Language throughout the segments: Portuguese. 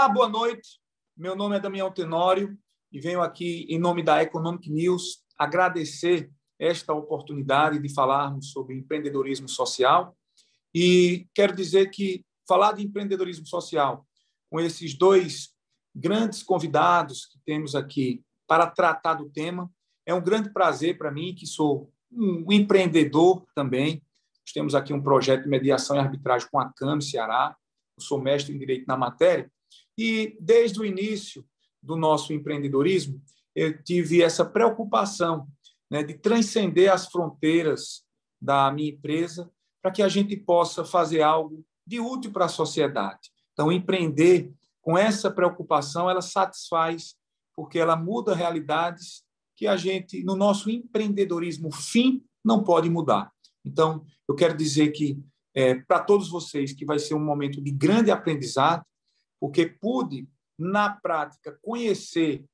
Olá, boa noite. Meu nome é Damião Tenório e venho aqui, em nome da Economic News, agradecer esta oportunidade de falarmos sobre empreendedorismo social. E quero dizer que falar de empreendedorismo social com esses dois grandes convidados que temos aqui para tratar do tema é um grande prazer para mim, que sou um empreendedor também. Nós temos aqui um projeto de mediação e arbitragem com a CAM Ceará. Eu sou mestre em Direito na matéria. E, desde o início do nosso empreendedorismo, eu tive essa preocupação, né, de transcender as fronteiras da minha empresa para que a gente possa fazer algo de útil para a sociedade. Então, empreender com essa preocupação, ela satisfaz, porque ela muda realidades que a gente, no nosso empreendedorismo fim, não pode mudar. Então, eu quero dizer que, para todos vocês, que vai ser um momento de grande aprendizado, porque pude, na prática, conhecer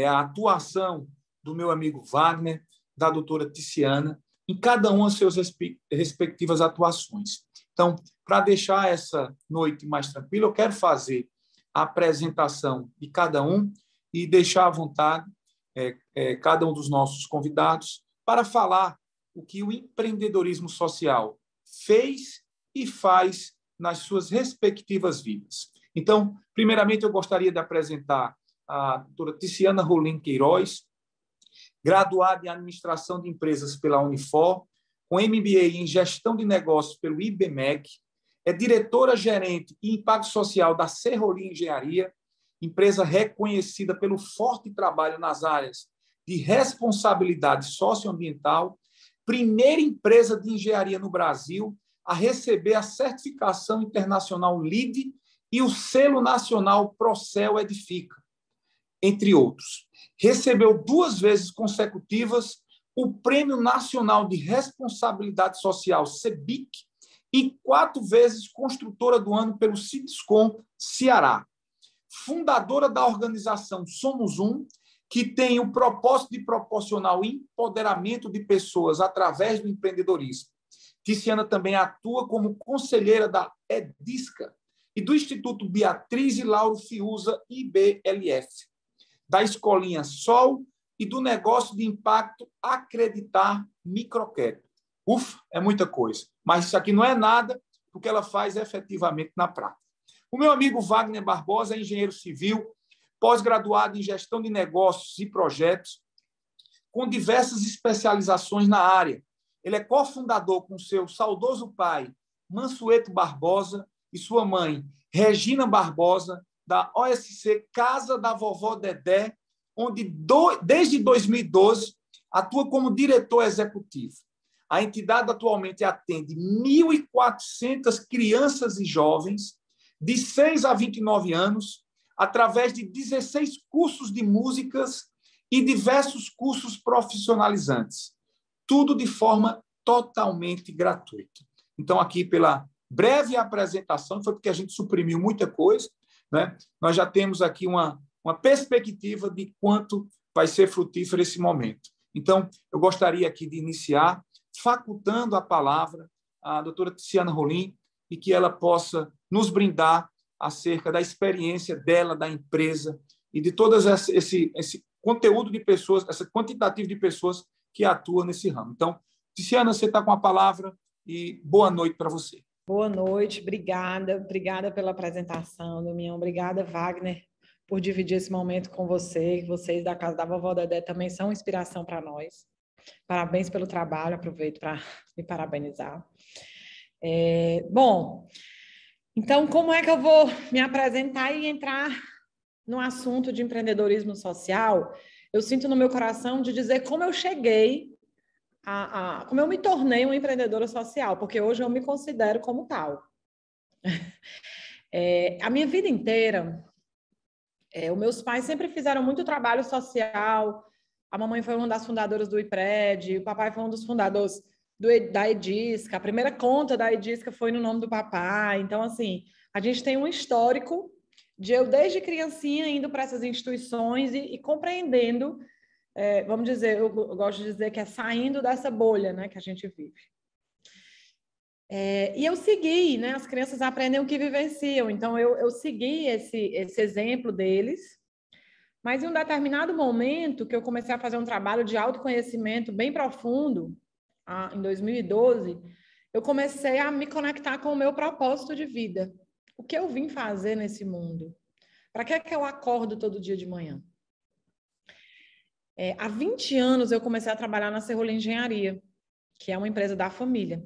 a atuação do meu amigo Wagner, da doutora Ticiana, em cada uma das suas respectivas atuações. Então, para deixar essa noite mais tranquila, eu quero fazer a apresentação de cada um e deixar à vontade cada um dos nossos convidados para falar o que o empreendedorismo social fez e faz nas suas respectivas vidas. Então, primeiramente, eu gostaria de apresentar a doutora Ticiana Rolim Queiroz, graduada em Administração de Empresas pela Unifor, com MBA em Gestão de Negócios pelo IBMEC, é diretora-gerente em Impacto Social da Serrolim Engenharia, empresa reconhecida pelo forte trabalho nas áreas de responsabilidade socioambiental, primeira empresa de engenharia no Brasil a receber a certificação internacional LEED e o selo nacional Procel Edifica, entre outros. Recebeu 2 vezes consecutivas o Prêmio Nacional de Responsabilidade Social, CEBIC, e 4 vezes construtora do ano pelo Cidescom Ceará. Fundadora da organização Somos Um, que tem o propósito de proporcionar o empoderamento de pessoas através do empreendedorismo. Ticiana também atua como conselheira da EDISCA e do Instituto Beatriz e Lauro Fiuza IBLF, da Escolinha Sol e do negócio de impacto Acreditar Microcrédito. Ufa, é muita coisa. Mas isso aqui não é nada porque ela faz efetivamente na prática. O meu amigo Wagner Barbosa é engenheiro civil, pós-graduado em gestão de negócios e projetos, com diversas especializações na área. Ele é cofundador com seu saudoso pai, Mansueto Barbosa, e sua mãe, Regina Barbosa, da OSC Casa da Vovó Dedé, onde, desde 2012, atua como diretor executivo. A entidade atualmente atende 1.400 crianças e jovens de 6 a 29 anos, através de 16 cursos de músicas e diversos cursos profissionalizantes. Tudo de forma totalmente gratuita. Então, aqui, pela breve apresentação, foi porque a gente suprimiu muita coisa, né? Nós já temos aqui uma perspectiva de quanto vai ser frutífero esse momento. Então, eu gostaria aqui de iniciar facultando a palavra à doutora Ticiana Rolim e que ela possa nos brindar acerca da experiência dela, da empresa e de todo esse conteúdo de pessoas, essa quantitativa de pessoas que atuam nesse ramo. Então, Ticiana, você está com a palavra e boa noite para você. Boa noite, obrigada pela apresentação, Damião, obrigada, Wagner, por dividir esse momento com você. Vocês da Casa da Vovó Dedé também são inspiração para nós. Parabéns pelo trabalho, aproveito para me parabenizar. Bom, então como é que eu vou me apresentar e entrar no assunto de empreendedorismo social? Eu sinto no meu coração de dizer como eu cheguei como eu me tornei uma empreendedora social, porque hoje eu me considero como tal. A minha vida inteira, os meus pais sempre fizeram muito trabalho social. A mamãe foi uma das fundadoras do IPRED, o papai foi um dos fundadores da EDISCA. A primeira conta da EDISCA foi no nome do papai. Então, assim, a gente tem um histórico de eu, desde criancinha, indo para essas instituições e compreendendo, vamos dizer, eu gosto de dizer que é saindo dessa bolha, né, que a gente vive. E eu segui, né? As crianças aprendem o que vivenciam, então eu segui esse exemplo deles, mas em um determinado momento que eu comecei a fazer um trabalho de autoconhecimento bem profundo, em 2012, eu comecei a me conectar com o meu propósito de vida. O que eu vim fazer nesse mundo? Para que é que eu acordo todo dia de manhã? Há 20 anos eu comecei a trabalhar na Serrola Engenharia, que é uma empresa da família.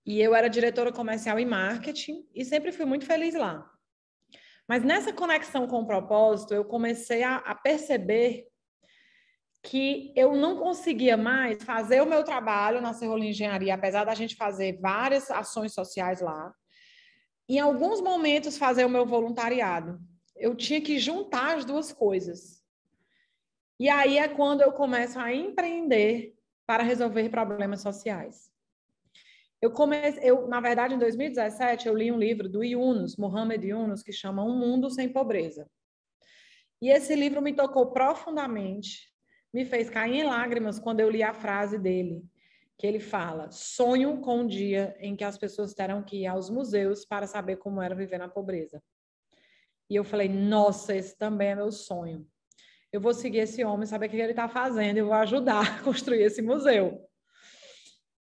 E eu era diretora comercial e marketing e sempre fui muito feliz lá. Mas nessa conexão com o propósito, eu comecei a perceber que eu não conseguia mais fazer o meu trabalho na Serrola Engenharia, apesar da gente fazer várias ações sociais lá. Em alguns momentos, fazer o meu voluntariado. Eu tinha que juntar as duas coisas. E aí é quando eu começo a empreender para resolver problemas sociais. Na verdade, em 2017, eu li um livro do Yunus, Muhammad Yunus, que chama Um Mundo Sem Pobreza. E esse livro me tocou profundamente, me fez cair em lágrimas quando eu li a frase dele, que ele fala: sonho com um dia em que as pessoas terão que ir aos museus para saber como era viver na pobreza. E eu falei, nossa, esse também é meu sonho. Eu vou seguir esse homem, saber o que ele está fazendo, eu vou ajudar a construir esse museu.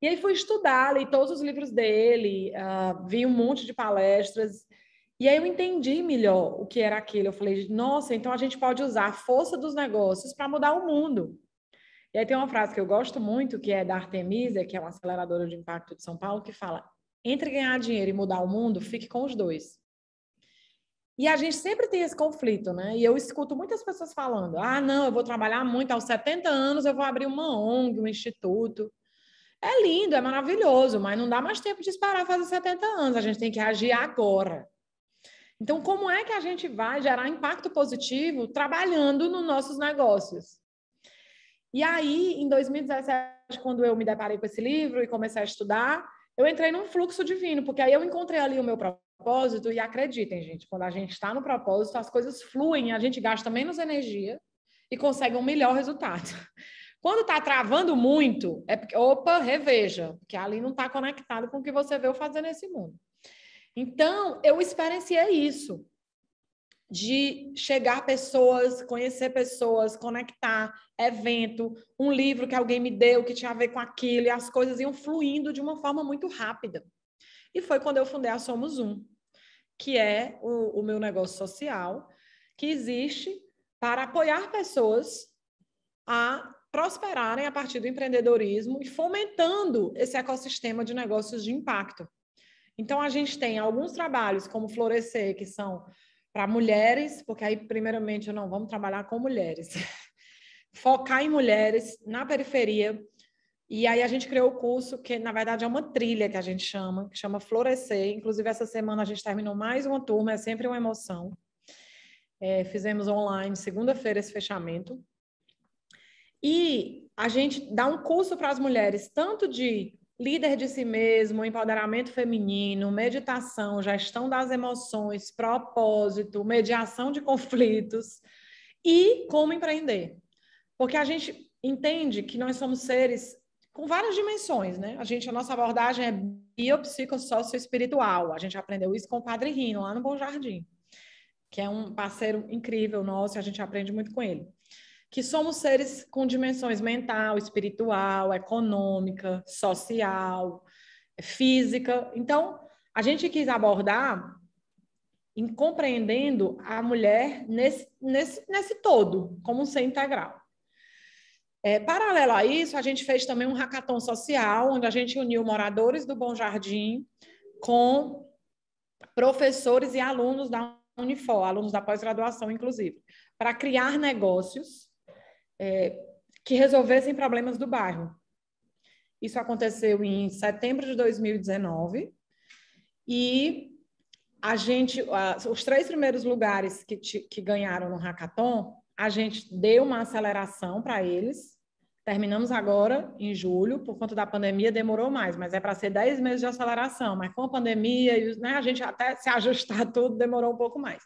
E aí fui estudar, li todos os livros dele, vi um monte de palestras, e aí eu entendi melhor o que era aquilo. Eu falei, nossa, então a gente pode usar a força dos negócios para mudar o mundo. E aí tem uma frase que eu gosto muito, que é da Artemisia, que é uma aceleradora de impacto de São Paulo, que fala, entre ganhar dinheiro e mudar o mundo, fique com os dois. E a gente sempre tem esse conflito, né? E eu escuto muitas pessoas falando, não, eu vou trabalhar muito, aos 70 anos eu vou abrir uma ONG, um instituto. É lindo, é maravilhoso, mas não dá mais tempo de esperar fazer 70 anos, a gente tem que agir agora. Então, como é que a gente vai gerar impacto positivo trabalhando nos nossos negócios? E aí, em 2017, quando eu me deparei com esse livro e comecei a estudar, eu entrei num fluxo divino, porque aí eu encontrei ali o meu propósito, e acreditem, gente, quando a gente está no propósito, as coisas fluem, a gente gasta menos energia e consegue um melhor resultado. Quando está travando muito, é porque, opa, reveja, porque ali não está conectado com o que você veio fazer nesse mundo. Então, eu experienciei isso, de chegar pessoas, conhecer pessoas, conectar, evento, um livro que alguém me deu que tinha a ver com aquilo, e as coisas iam fluindo de uma forma muito rápida. E foi quando eu fundei a Somos Um, que é o meu negócio social, que existe para apoiar pessoas a prosperarem a partir do empreendedorismo e fomentando esse ecossistema de negócios de impacto. Então, a gente tem alguns trabalhos, como Florescer, que são para mulheres, porque aí, primeiramente, não vamos trabalhar com mulheres. Focar em mulheres na periferia. E aí a gente criou o curso, que na verdade é uma trilha que a gente chama, que chama Florescer. Inclusive, essa semana a gente terminou mais uma turma, é sempre uma emoção. Fizemos online, segunda-feira, esse fechamento. E a gente dá um curso para as mulheres, tanto de líder de si mesmo, empoderamento feminino, meditação, gestão das emoções, propósito, mediação de conflitos e como empreender. Porque a gente entende que nós somos seres com várias dimensões, né? A nossa abordagem é biopsicossócio-espiritual. A gente aprendeu isso com o Padre Rino, lá no Bom Jardim, que é um parceiro incrível nosso e a gente aprende muito com ele. Que somos seres com dimensões mental, espiritual, econômica, social, física. Então, a gente quis abordar em compreendendo a mulher nesse todo, como um ser integral. Paralelo a isso, a gente fez também um hackathon social, onde a gente uniu moradores do Bom Jardim com professores e alunos da Unifor, alunos da pós-graduação, inclusive, para criar negócios que resolvessem problemas do bairro. Isso aconteceu em setembro de 2019 e os 3 primeiros lugares que ganharam no hackathon, a gente deu uma aceleração para eles. Terminamos agora em julho, por conta da pandemia demorou mais, mas é para ser 10 meses de aceleração, mas com a pandemia, né, a gente até se ajustar tudo demorou um pouco mais.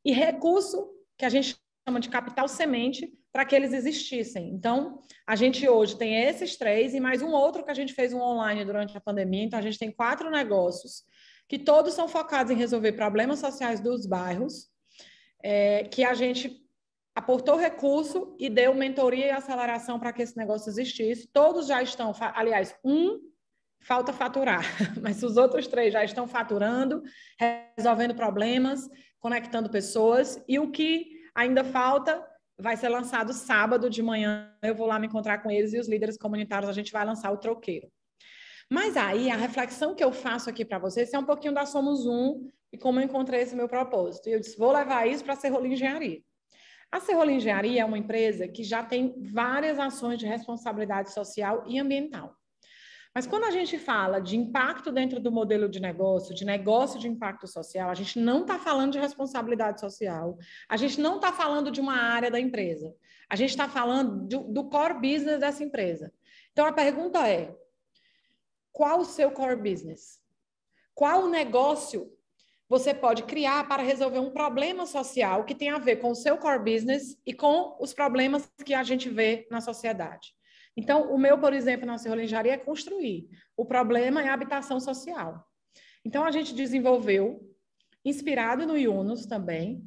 E recurso que a gente chama de capital semente, para que eles existissem. Então, a gente hoje tem esses 3 e mais um outro que a gente fez online durante a pandemia. Então, a gente tem 4 negócios que todos são focados em resolver problemas sociais dos bairros, que a gente aportou recurso e deu mentoria e aceleração para que esse negócio existisse. Todos já estão, aliás, falta faturar, mas os outros 3 já estão faturando, resolvendo problemas, conectando pessoas, e o que ainda falta vai ser lançado sábado de manhã. Eu vou lá me encontrar com eles e os líderes comunitários, a gente vai lançar o troqueiro. Mas aí, a reflexão que eu faço aqui para vocês é um pouquinho da Somos Um e como eu encontrei esse meu propósito. E eu disse, vou levar isso para a Serrolim Engenharia. A Serrolim Engenharia é uma empresa que já tem várias ações de responsabilidade social e ambiental. Mas quando a gente fala de impacto dentro do modelo de negócio de impacto social, a gente não está falando de responsabilidade social, a gente não está falando de uma área da empresa, a gente está falando do core business dessa empresa. Então, a pergunta é, qual o seu core business? Qual negócio você pode criar para resolver um problema social que tem a ver com o seu core business e com os problemas que a gente vê na sociedade? Então, o meu, por exemplo, na Serrolim Engenharia é construir. O problema é a habitação social. Então, a gente desenvolveu, inspirado no Yunus também.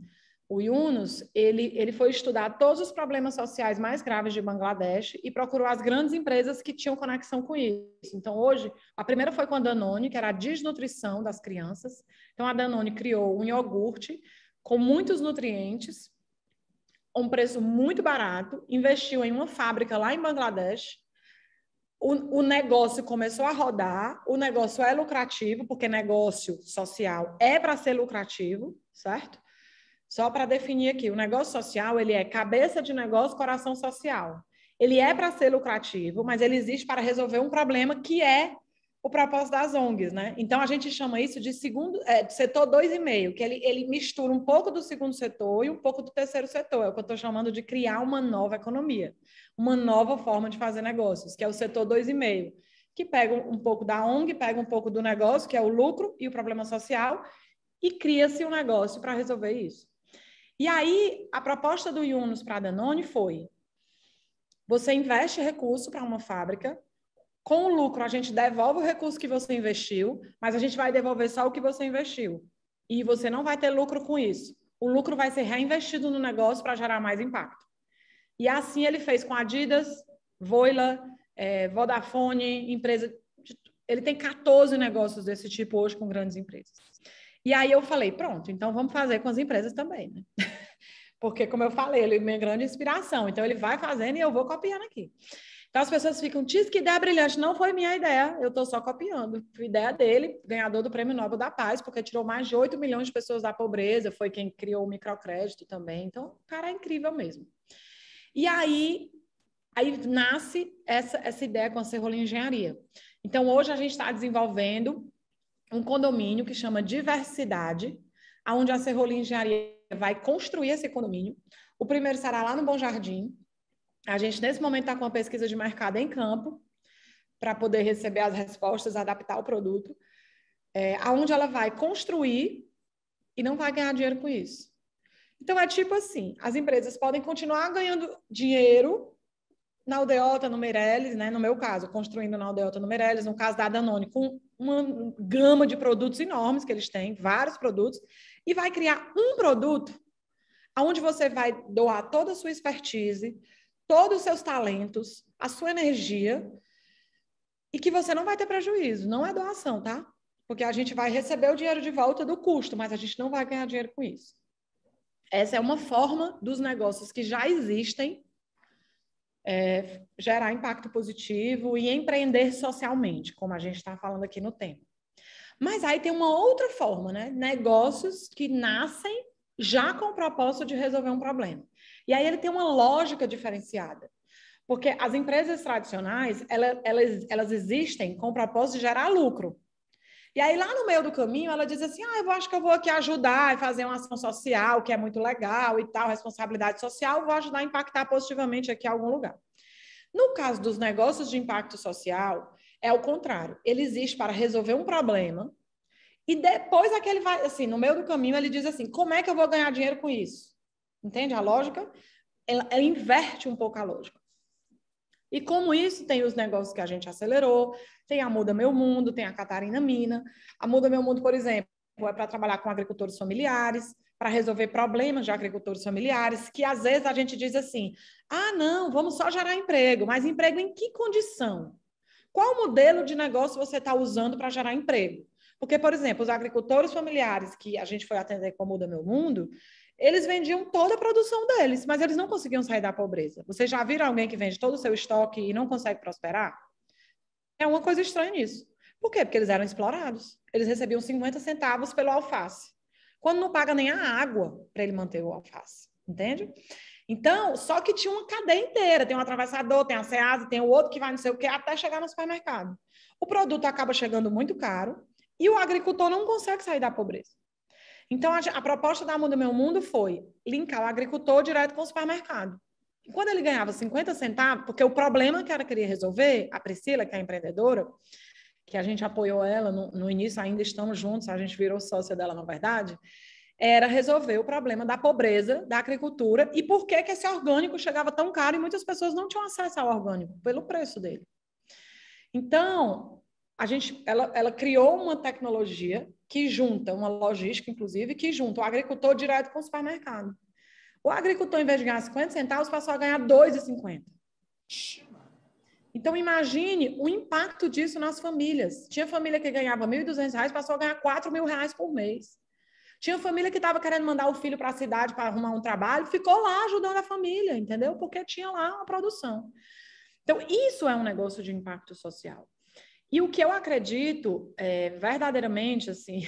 O Yunus, ele foi estudar todos os problemas sociais mais graves de Bangladesh e procurou as grandes empresas que tinham conexão com isso. Então, hoje, a primeira foi com a Danone, que era a desnutrição das crianças. Então, a Danone criou um iogurte com muitos nutrientes, um preço muito barato, investiu em uma fábrica lá em Bangladesh, o negócio começou a rodar, o negócio é lucrativo, porque negócio social é para ser lucrativo, certo? Só para definir aqui, o negócio social, ele é cabeça de negócio, coração social. Ele é para ser lucrativo, mas ele existe para resolver um problema que é o propósito das ONGs, né? Então, a gente chama isso de setor 2,5, que ele mistura um pouco do segundo setor e um pouco do terceiro setor. É o que eu estou chamando de criar uma nova economia, uma nova forma de fazer negócios, que é o setor 2,5, que pega um pouco da ONG, pega um pouco do negócio, que é o lucro e o problema social, e cria-se um negócio para resolver isso. E aí, a proposta do Yunus para a Danone foi, você investe recurso para uma fábrica, com o lucro, a gente devolve o recurso que você investiu, mas a gente vai devolver só o que você investiu. E você não vai ter lucro com isso. O lucro vai ser reinvestido no negócio para gerar mais impacto. E assim ele fez com a Adidas, Voila, Vodafone, empresa... Ele tem 14 negócios desse tipo hoje com grandes empresas. E aí eu falei, pronto, então vamos fazer com as empresas também, né? Porque, como eu falei, ele é minha grande inspiração. Então, ele vai fazendo e eu vou copiando aqui. Então, as pessoas ficam, Tis, que ideia brilhante. Não foi minha ideia, eu estou só copiando. Foi ideia dele, ganhador do Prêmio Nobel da Paz, porque tirou mais de 8 milhões de pessoas da pobreza, foi quem criou o microcrédito também. Então, o cara é incrível mesmo. E aí nasce essa ideia com a Serrolim Engenharia. Então, hoje a gente está desenvolvendo um condomínio que chama Diversidade, onde a Serrolim Engenharia vai construir esse condomínio. O primeiro será lá no Bom Jardim. A gente, nesse momento, está com uma pesquisa de mercado em campo para poder receber as respostas, adaptar o produto, aonde ela vai construir e não vai ganhar dinheiro com isso. Então, é tipo assim, as empresas podem continuar ganhando dinheiro na Aldeota, no Meireles, né? No meu caso, construindo na Aldeota, no Meireles, no caso da Danone, com uma gama de produtos enormes que eles têm, vários produtos, e vai criar um produto onde você vai doar toda a sua expertise, todos os seus talentos, a sua energia, e que você não vai ter prejuízo. Não é doação, tá? Porque a gente vai receber o dinheiro de volta do custo, mas a gente não vai ganhar dinheiro com isso. Essa é uma forma dos negócios que já existem gerar impacto positivo e empreender socialmente, como a gente está falando aqui no tema. Mas aí tem uma outra forma, né? Negócios que nascem já com o propósito de resolver um problema. E aí ele tem uma lógica diferenciada. Porque as empresas tradicionais, elas existem com o propósito de gerar lucro. E aí, lá no meio do caminho, ela diz assim, eu acho que eu vou aqui ajudar e fazer uma ação social, que é muito legal e tal, responsabilidade social, vou ajudar a impactar positivamente aqui em algum lugar. No caso dos negócios de impacto social, é o contrário. Ele existe para resolver um problema e depois aquele vai, assim, no meio do caminho, ele diz assim, como é que eu vou ganhar dinheiro com isso? Entende a lógica? ela inverte um pouco a lógica. E como isso, tem os negócios que a gente acelerou, tem a Muda Meu Mundo, tem a Catarina Mina. A Muda Meu Mundo, por exemplo, é para trabalhar com agricultores familiares, para resolver problemas de agricultores familiares, que às vezes a gente diz assim, não, vamos só gerar emprego, mas emprego em que condição? Qual modelo de negócio você está usando para gerar emprego? Porque, por exemplo, os agricultores familiares que a gente foi atender com a Muda Meu Mundo, eles vendiam toda a produção deles, mas eles não conseguiam sair da pobreza. Vocês já viram alguém que vende todo o seu estoque e não consegue prosperar? É uma coisa estranha nisso. Por quê? Porque eles eram explorados. Eles recebiam 50 centavos pelo alface. Quando não paga nem a água para ele manter o alface. Entende? Então, só que tinha uma cadeia inteira. Tem um atravessador, tem a Ceasa, tem o outro que vai não sei o quê, até chegar no supermercado. O produto acaba chegando muito caro e o agricultor não consegue sair da pobreza. Então, a proposta da Muda Meu Mundo foi linkar o agricultor direto com o supermercado. E quando ele ganhava 50 centavos, porque o problema que ela queria resolver, a Priscila, que é a empreendedora, que a gente apoiou ela no início, ainda estamos juntos, a gente virou sócia dela, na verdade, era resolver o problema da pobreza da agricultura e por que esse orgânico chegava tão caro e muitas pessoas não tinham acesso ao orgânico, pelo preço dele. Então, ela criou uma tecnologia que junta, uma logística, inclusive, que junta o agricultor direto com o supermercado. O agricultor, em vez de ganhar 50 centavos, passou a ganhar 2,50. Então, imagine o impacto disso nas famílias. Tinha família que ganhava R$ 1.200, passou a ganhar R$ 4.000 por mês. Tinha família que estava querendo mandar o filho para a cidade para arrumar um trabalho, ficou lá ajudando a família, entendeu? Porque tinha lá uma produção. Então, isso é um negócio de impacto social. E o que eu acredito, verdadeiramente, assim,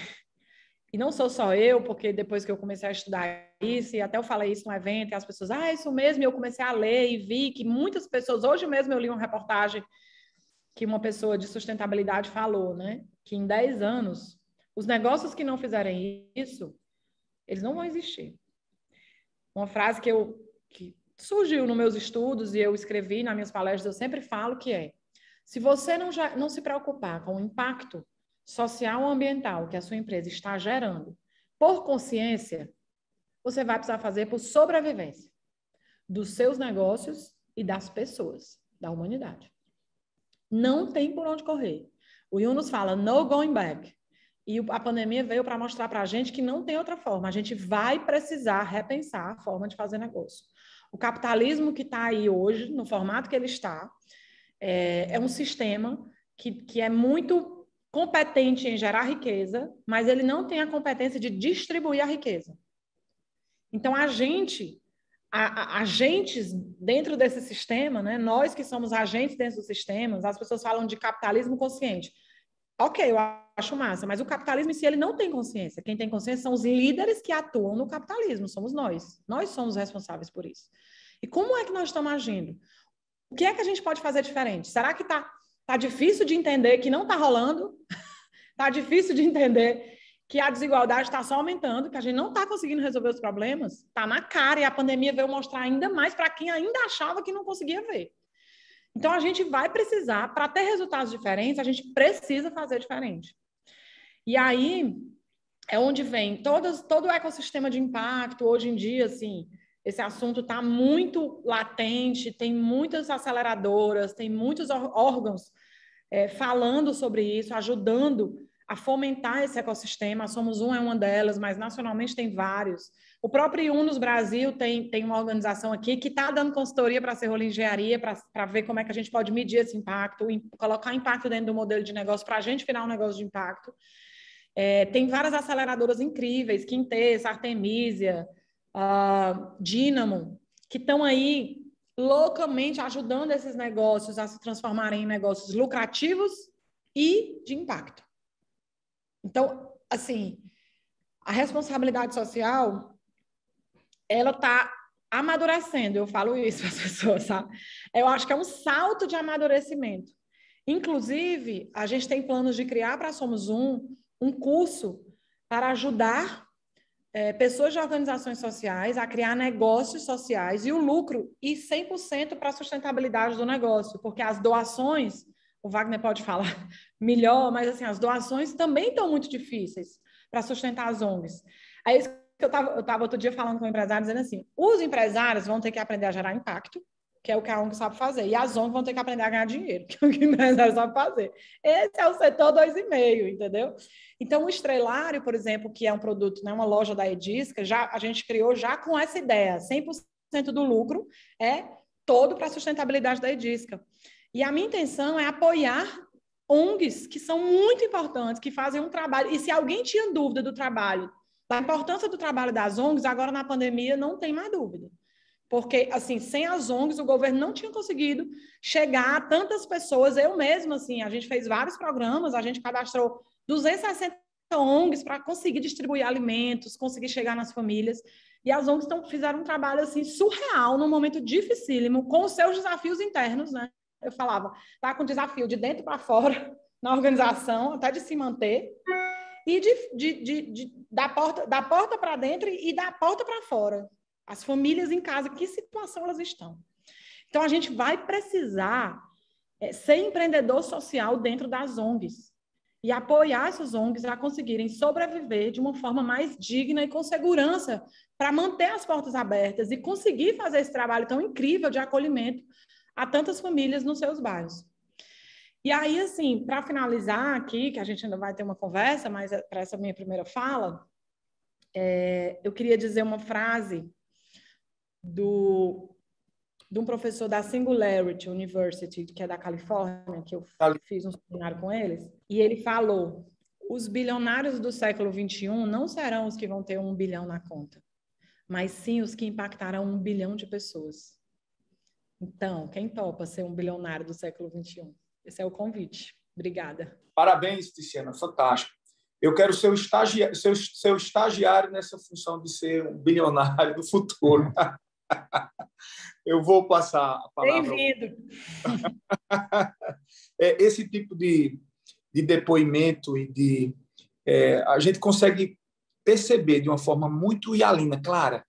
e não sou só eu, porque depois que eu comecei a estudar isso, e até eu falei isso no evento, e as pessoas, isso mesmo, e eu comecei a ler e vi que muitas pessoas, hoje mesmo eu li uma reportagem que uma pessoa de sustentabilidade falou, né, que em 10 anos, os negócios que não fizerem isso, eles não vão existir. Uma frase que surgiu nos meus estudos e eu escrevi nas minhas palestras, eu sempre falo que é, se você não se preocupar com o impacto social ou ambiental que a sua empresa está gerando por consciência, você vai precisar fazer por sobrevivência dos seus negócios e das pessoas, da humanidade. Não tem por onde correr. O Yunus fala, no going back. E a pandemia veio para mostrar para a gente que não tem outra forma. A gente vai precisar repensar a forma de fazer negócio. O capitalismo que está aí hoje, no formato que ele está, é um sistema que é muito competente em gerar riqueza, mas ele não tem a competência de distribuir a riqueza. Então, agentes dentro desse sistema, né? Nós que somos agentes dentro dos sistemas, as pessoas falam de capitalismo consciente. Ok, eu acho massa, mas o capitalismo em si, ele não tem consciência. Quem tem consciência são os líderes que atuam no capitalismo, somos nós. Nós somos responsáveis por isso. E como é que nós estamos agindo? O que é que a gente pode fazer diferente? Será que tá difícil de entender que não está rolando? Está difícil de entender que a desigualdade está só aumentando, que a gente não está conseguindo resolver os problemas? Está na cara e a pandemia veio mostrar ainda mais para quem ainda achava que não conseguia ver. Então, a gente vai precisar, para ter resultados diferentes, a gente precisa fazer diferente. E aí é onde vem todo o ecossistema de impacto. Hoje em dia, assim, esse assunto está muito latente, tem muitas aceleradoras, tem muitos órgãos falando sobre isso, ajudando a fomentar esse ecossistema. A Somos Um é uma delas, mas nacionalmente tem vários. O próprio Yunus Brasil tem uma organização aqui que está dando consultoria para a Serrola Engenharia, para ver como é que a gente pode medir esse impacto, colocar impacto dentro do modelo de negócio para a gente virar um negócio de impacto. Tem várias aceleradoras incríveis, Quintessa, Artemisia, Dynamo, que estão aí loucamente ajudando esses negócios a se transformarem em negócios lucrativos e de impacto. Então, assim, a responsabilidade social, ela está amadurecendo, eu falo isso para as pessoas, sabe? Eu acho que é um salto de amadurecimento. Inclusive, a gente tem planos de criar para a Somos um curso para ajudar pessoas de organizações sociais a criar negócios sociais e o lucro ir 100% para a sustentabilidade do negócio, porque as doações, o Wagner pode falar melhor, mas assim, as doações também estão muito difíceis para sustentar as ONGs. Aí eu tava outro dia falando com o empresário, dizendo assim, os empresários vão ter que aprender a gerar impacto, que é o que a ONG sabe fazer, e as ONGs vão ter que aprender a ganhar dinheiro, que é o que o empresário sabe fazer. Esse é o setor 2,5, entendeu? Então, o Estrelário, por exemplo, que é um produto, né, uma loja da Edisca, a gente criou já com essa ideia, 100% do lucro é todo para a sustentabilidade da Edisca. E a minha intenção é apoiar ONGs que são muito importantes, que fazem um trabalho, e se alguém tinha dúvida do trabalho, da importância do trabalho das ONGs, agora na pandemia não tem mais dúvida. Porque, assim, sem as ONGs, o governo não tinha conseguido chegar a tantas pessoas. Eu mesma, assim, a gente fez vários programas, a gente cadastrou 260 ONGs para conseguir distribuir alimentos, conseguir chegar nas famílias. E as ONGs fizeram um trabalho, assim, surreal, num momento dificílimo, com os seus desafios internos, né? Eu falava, tá com desafio de dentro para fora, na organização, até de se manter, e da porta para dentro e da porta para fora. As famílias em casa, que situação elas estão? Então, a gente vai precisar ser empreendedor social dentro das ONGs e apoiar essas ONGs a conseguirem sobreviver de uma forma mais digna e com segurança para manter as portas abertas e conseguir fazer esse trabalho tão incrível de acolhimento a tantas famílias nos seus bairros. E aí, assim, para finalizar aqui, que a gente ainda vai ter uma conversa, mas para essa minha primeira fala, eu queria dizer uma frase de um professor da Singularity University, que é da Califórnia, que eu fiz um seminário com eles, e ele falou: os bilionários do século XXI não serão os que vão ter 1 bilhão na conta, mas sim os que impactarão 1 bilhão de pessoas. Então, quem topa ser um bilionário do século XXI? Esse é o convite. Obrigada. Parabéns, Tiziana, fantástico. Eu quero ser seu estagiário nessa função de ser um bilionário do futuro. Eu vou passar a palavra. Bem-vindo. Esse tipo de depoimento e a gente consegue perceber de uma forma muito hialina, clara,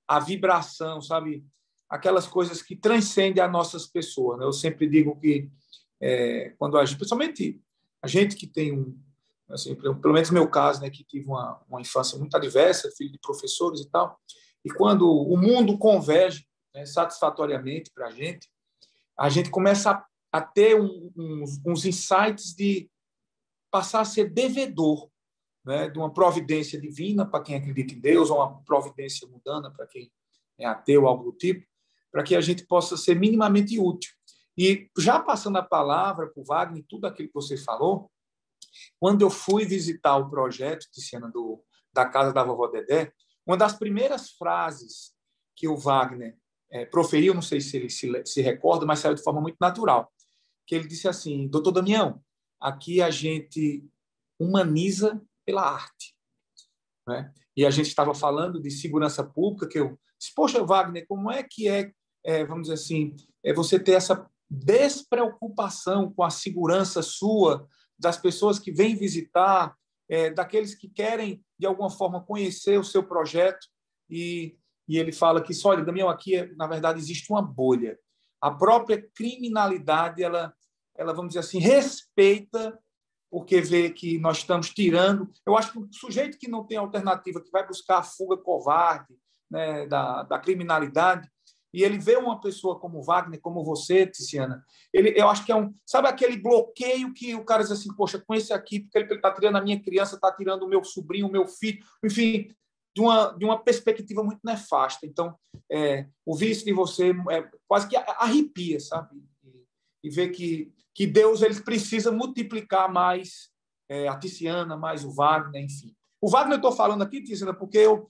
a vibração, sabe? Aquelas coisas que transcendem as nossas pessoas. Né? Eu sempre digo que quando a gente, principalmente a gente que tem assim, pelo menos no meu caso, né, que tive uma infância muito adversa, filho de professores e tal, e quando o mundo converge, né, satisfatoriamente para a gente começa a ter uns insights de passar a ser devedor, né, de uma providência divina para quem acredita em Deus, ou uma providência mundana para quem é ateu, algo do tipo, para que a gente possa ser minimamente útil. E já passando a palavra para o Wagner, tudo aquilo que você falou, quando eu fui visitar o projeto, Tiziana, da Casa da Vovó Dedé, uma das primeiras frases que o Wagner proferiu, não sei se ele se recorda, mas saiu de forma muito natural, que ele disse assim: doutor Damião, aqui a gente humaniza pela arte. Né? E a gente estava falando de segurança pública, que eu disse: poxa, Wagner, como é que vamos dizer assim, você ter essa despreocupação com a segurança sua, das pessoas que vêm visitar, daqueles que querem, de alguma forma, conhecer o seu projeto. E ele fala que, olha, Damião, aqui, na verdade, existe uma bolha. A própria criminalidade, ela vamos dizer assim, respeita, porque vê que nós estamos tirando. Eu acho que o sujeito que não tem alternativa, que vai buscar a fuga covarde, né, da criminalidade, e ele vê uma pessoa como Wagner, como você, Tiziana, eu acho que sabe aquele bloqueio que o cara diz assim: poxa, com esse aqui, porque ele está tirando a minha criança, está tirando o meu sobrinho, o meu filho, enfim, de uma perspectiva muito nefasta. Então, ouvir isso de você quase que arrepia, sabe? E ver que Deus ele precisa multiplicar mais a Tiziana, mais o Wagner, enfim. O Wagner eu estou falando aqui, Tiziana, porque eu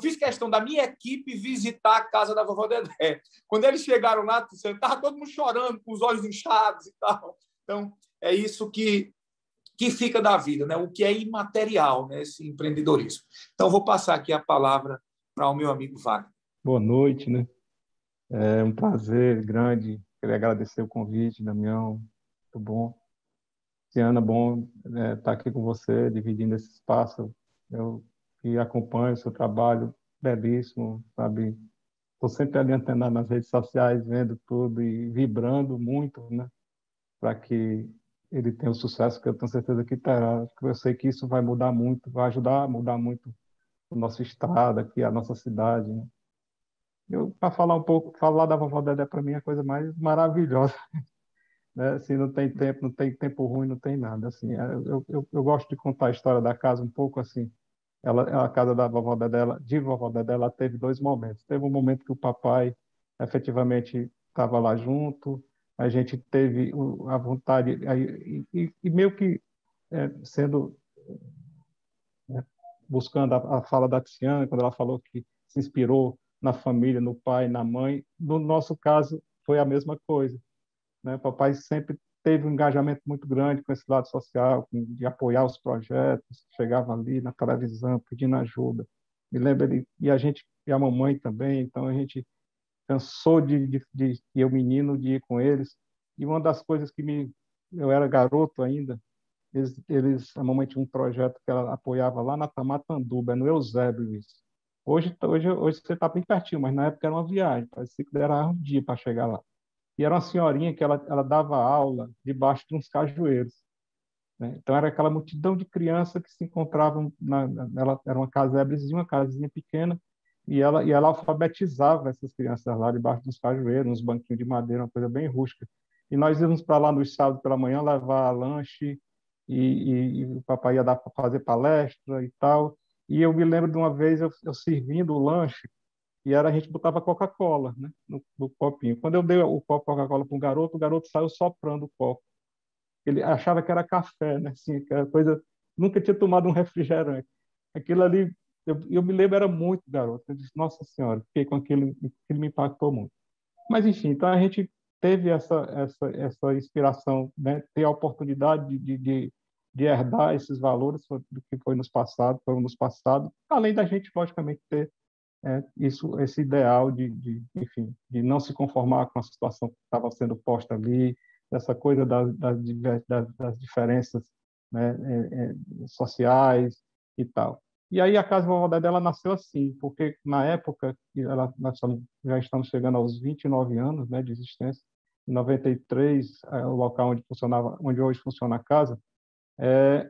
fiz questão da minha equipe visitar a casa da vovó Dedé. Quando eles chegaram lá, estava todo mundo chorando, com os olhos inchados e tal. Então, é isso que fica da vida, né? O que é imaterial, né? Esse empreendedorismo. Então, vou passar aqui a palavra para o meu amigo Wagner. Boa noite, né? É um prazer grande. Queria agradecer o convite, Damião. Muito bom. Tiziana, bom estar aqui com você, dividindo esse espaço. Eu que acompanho o seu trabalho belíssimo, sabe? Estou sempre ali antenado nas redes sociais, vendo tudo e vibrando muito, né? Para que ele tenha o sucesso que eu tenho certeza que terá. Eu sei que isso vai mudar muito, vai ajudar a mudar muito o nosso estado, aqui, a nossa cidade, né? Para falar um pouco, falar da vovó Dedé para mim é a coisa mais maravilhosa, né? Assim, não tem tempo, não tem tempo ruim, não tem nada. Assim, eu gosto de contar a história da casa um pouco assim. A casa da vovó Dedé, de vovó Dedé, ela teve dois momentos. Teve um momento que o papai efetivamente estava lá junto, a gente teve a vontade, e meio que sendo, né, buscando a fala da Tiziana, quando ela falou que se inspirou na família, no pai, na mãe. No nosso caso, foi a mesma coisa, né? Papai sempre teve um engajamento muito grande com esse lado social, de apoiar os projetos, chegava ali na televisão pedindo ajuda. Me lembro ele, e a gente, e a mamãe também, então a gente cansou eu menino, de ir com eles. E uma das coisas eu era garoto ainda, a mamãe tinha um projeto que ela apoiava lá na Tamatanduba, no Eusébio, isso. Hoje você está bem pertinho, mas na época era uma viagem, parecia que era um dia para chegar lá. E era uma senhorinha que ela dava aula debaixo de uns cajueiros, né? Então era aquela multidão de crianças que se encontravam ela era uma casebrezinha, uma casinha pequena, e ela alfabetizava essas crianças lá debaixo dos cajueiros, uns banquinhos de madeira, uma coisa bem rústica. E nós íamos para lá no sábado pela manhã levar lanche, e o papai ia dar para fazer palestra e tal. E eu me lembro de uma vez eu servindo o lanche, e a gente botava Coca-Cola, né, no copinho. Quando eu dei o copo Coca-Cola para o garoto saiu soprando o copo. Ele achava que era café, né? Assim, aquela coisa, nunca tinha tomado um refrigerante. Aquilo ali, eu me lembro, era muito garoto. Eu disse, Nossa Senhora, fiquei com aquilo me impactou muito. Mas, enfim, então a gente teve essa inspiração, né? Ter a oportunidade de herdar esses valores do que foi nos passado, foram nos passados, além da gente, logicamente, ter esse ideal enfim, de não se conformar com a situação que estava sendo posta ali, essa coisa das diferenças, né, sociais e tal. E aí a Casa Vovó dela nasceu assim, porque na época, já estamos chegando aos 29 anos, né, de existência. Em 93, o local onde hoje funciona a casa, é,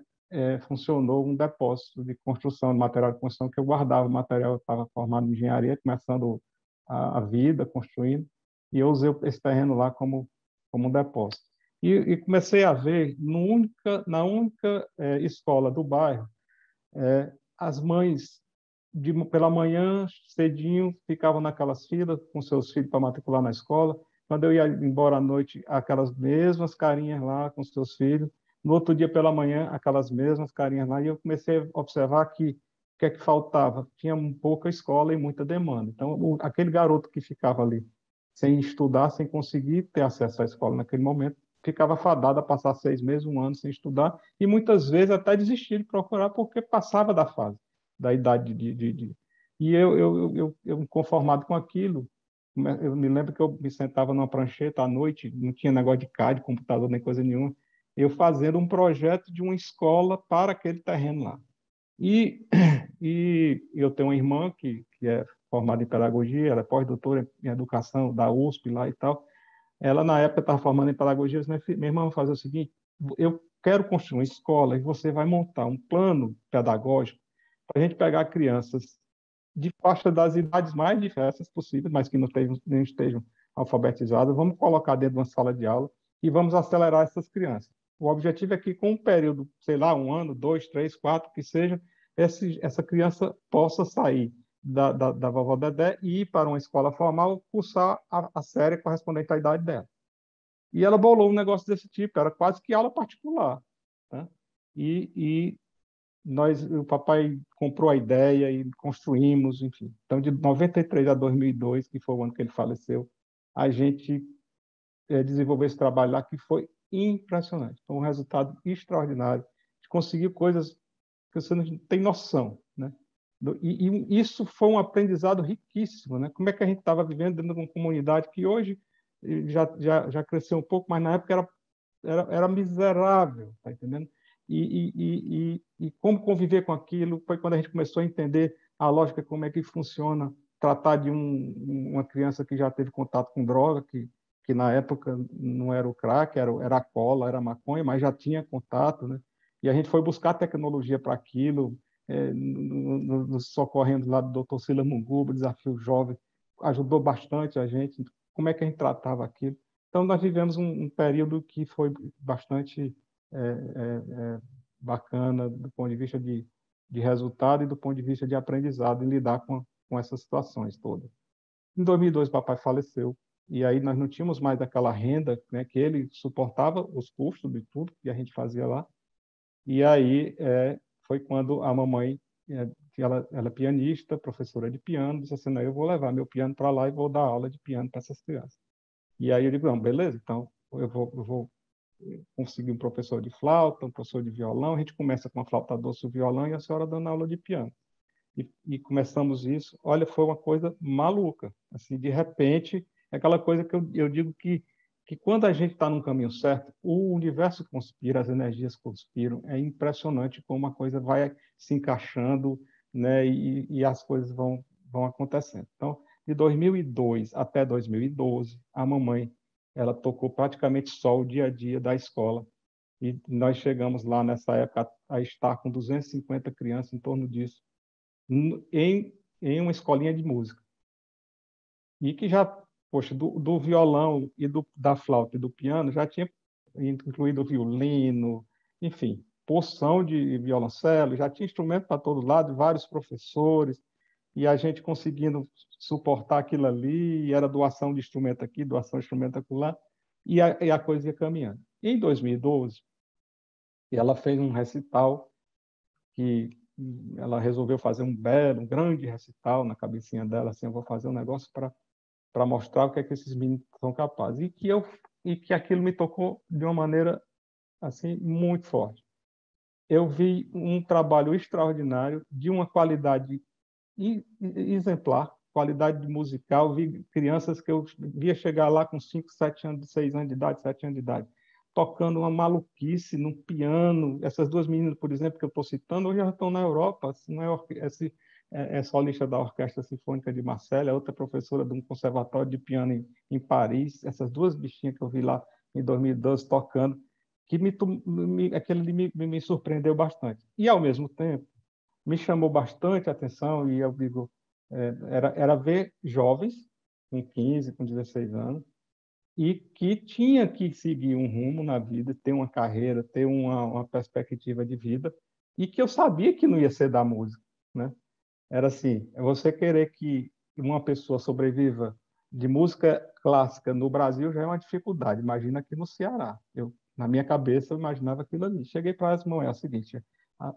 funcionou um depósito de construção, de material de construção, que eu guardava o material. Eu estava formado em engenharia, começando a vida, construindo, e eu usei esse terreno lá como um depósito. E comecei a ver, na única escola do bairro, as mães, pela manhã, cedinho, ficavam naquelas filas com seus filhos para matricular na escola. Quando eu ia embora à noite, aquelas mesmas carinhas lá com seus filhos. No outro dia pela manhã, aquelas mesmas carinhas lá. E eu comecei a observar que o que é que faltava? Tinha pouca escola e muita demanda. Então, aquele garoto que ficava ali sem estudar, sem conseguir ter acesso à escola naquele momento, ficava fadado a passar 6 meses, um ano sem estudar, e muitas vezes até desistir de procurar porque passava da fase, da idade E eu conformado com aquilo, eu me lembro que eu me sentava numa prancheta à noite, não tinha negócio de CAD, computador, nem coisa nenhuma, eu fazendo um projeto de uma escola para aquele terreno lá. E, e eu tenho uma irmã que é formada em pedagogia, ela é pós-doutora em educação da USP lá e tal. Ela, na época, estava formando em pedagogia. Eu disse, minha irmã, vai fazer o seguinte: eu quero construir uma escola e você vai montar um plano pedagógico para a gente pegar crianças de faixa das idades mais diversas possíveis, mas que não estejam alfabetizadas. Vamos colocar dentro de uma sala de aula e vamos acelerar essas crianças. O objetivo é que, com um período, sei lá, 1 ano, 2, 3, 4, que seja, essa criança possa sair da vovó Dedé e ir para uma escola formal, cursar a série correspondente à idade dela. E ela bolou um negócio desse tipo, era quase que aula particular, né? E o papai comprou a ideia e construímos, enfim. Então, de 93 a 2002, que foi o ano que ele faleceu, a gente desenvolveu esse trabalho lá que foi impressionante. Foi um resultado extraordinário. A gente conseguiu coisas que você não tem noção, né? E isso foi um aprendizado riquíssimo, né? Como é que a gente estava vivendo dentro de uma comunidade que hoje já cresceu um pouco, mas na época era miserável, tá entendendo? E como conviver com aquilo foi quando a gente começou a entender a lógica, como é que funciona tratar de uma criança que já teve contato com droga, que na época não era o crack, era a cola, era a maconha, mas já tinha contato, né? E a gente foi buscar tecnologia para aquilo, nos socorrendo lá do Dr. Silas Munguba, Desafio Jovem, ajudou bastante a gente, como é que a gente tratava aquilo. Então, nós vivemos um período que foi bastante bacana do ponto de vista de resultado e do ponto de vista de aprendizado em lidar com essas situações todas. Em 2002, papai faleceu, e aí nós não tínhamos mais aquela renda, né, que ele suportava os custos de tudo que a gente fazia lá. E aí foi quando a mamãe, que ela é pianista, professora de piano, disse assim, não, eu vou levar meu piano para lá e vou dar aula de piano para essas crianças. E aí eu digo, não, beleza, então eu vou conseguir um professor de flauta, um professor de violão, a gente começa com a flauta doce, o violão, e a senhora dando aula de piano. E começamos isso, olha, foi uma coisa maluca, assim, de repente, é aquela coisa que eu digo que quando a gente está num caminho certo, o universo conspira, as energias conspiram, é impressionante como a coisa vai se encaixando, né, e as coisas vão acontecendo. Então, de 2002 até 2012, a mamãe, ela tocou praticamente só o dia a dia da escola, e nós chegamos lá nessa época a estar com 250 crianças, em torno disso, em uma escolinha de música. E que já, poxa, do violão e da flauta e do piano já tinha incluído o violino, enfim, porção de violoncelo, já tinha instrumento para todo lado, vários professores, e a gente conseguindo suportar aquilo ali, e era doação de instrumento aqui, doação de instrumento acolá, e a coisa ia caminhando. Em 2012, ela fez um recital que ela resolveu fazer um grande recital na cabecinha dela, assim, eu vou fazer um negócio para mostrar o que é que esses meninos são capazes. E que aquilo me tocou de uma maneira assim muito forte. Eu vi um trabalho extraordinário, de uma qualidade exemplar, qualidade musical, vi crianças que eu via chegar lá com 5, 7 anos, 6 anos de idade, 7 anos de idade, tocando uma maluquice no piano. Essas duas meninas, por exemplo, que eu estou citando, hoje já estão na Europa. É solista da Orquestra Sinfônica de Marselha, é outra professora de um conservatório de piano em Paris. Essas duas bichinhas que eu vi lá em 2012 tocando, que aquele me surpreendeu bastante. E, ao mesmo tempo, me chamou bastante a atenção, e eu digo, era ver jovens com 15, com 16 anos, e que tinha que seguir um rumo na vida, ter uma carreira, ter uma perspectiva de vida, e que eu sabia que não ia ser da música, né? Era assim, é você querer que uma pessoa sobreviva de música clássica no Brasil já é uma dificuldade, imagina aqui no Ceará. Na minha cabeça, eu imaginava aquilo ali. Cheguei para essa mãe, é o seguinte,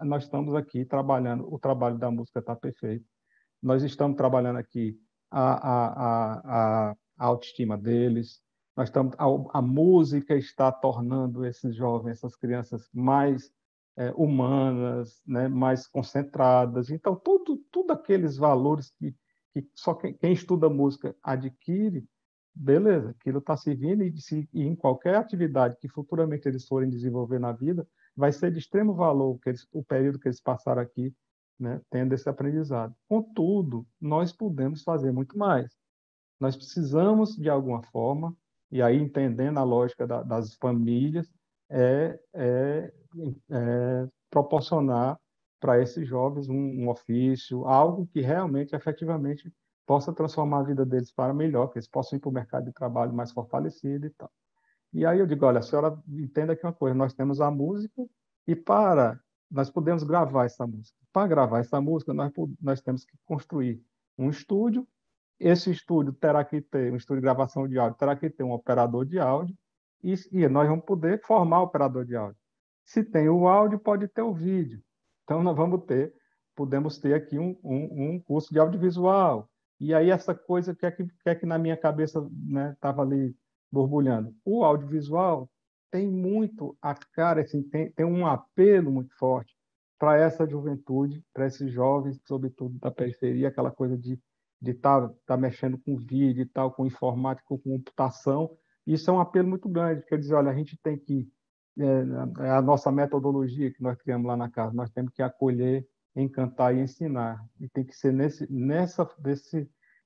nós estamos aqui trabalhando, o trabalho da música está perfeito, nós estamos trabalhando aqui a autoestima deles, a música está tornando esses jovens, essas crianças mais humanas, né, mais concentradas. Então, tudo aqueles valores que só quem estuda música adquire, beleza, aquilo está servindo, e em qualquer atividade que futuramente eles forem desenvolver na vida, vai ser de extremo valor o período que eles passaram aqui, né, tendo esse aprendizado. Contudo, nós podemos fazer muito mais. Nós precisamos, de alguma forma, e aí entendendo a lógica das famílias, proporcionar para esses jovens um ofício, algo que realmente, efetivamente, possa transformar a vida deles para melhor, que eles possam ir para o mercado de trabalho mais fortalecido e tal. E aí eu digo, olha, a senhora entenda aqui uma coisa, nós temos a música e nós podemos gravar essa música. Para gravar essa música, nós temos que construir um estúdio. Esse estúdio terá que ter, um estúdio de gravação de áudio, terá que ter um operador de áudio, e nós vamos poder formar o operador de áudio. Se tem o áudio, pode ter o vídeo. Então, podemos ter aqui um curso de audiovisual. E aí, essa coisa que é que na minha cabeça estava ali borbulhando. O audiovisual tem muito a cara, assim, tem um apelo muito forte para essa juventude, para esses jovens, sobretudo da periferia, aquela coisa de estar mexendo com vídeo e tal, com informática, com computação. Isso é um apelo muito grande, quer dizer, olha, a gente tem que, a nossa metodologia que nós criamos lá na casa, nós temos que acolher, encantar e ensinar. E tem que ser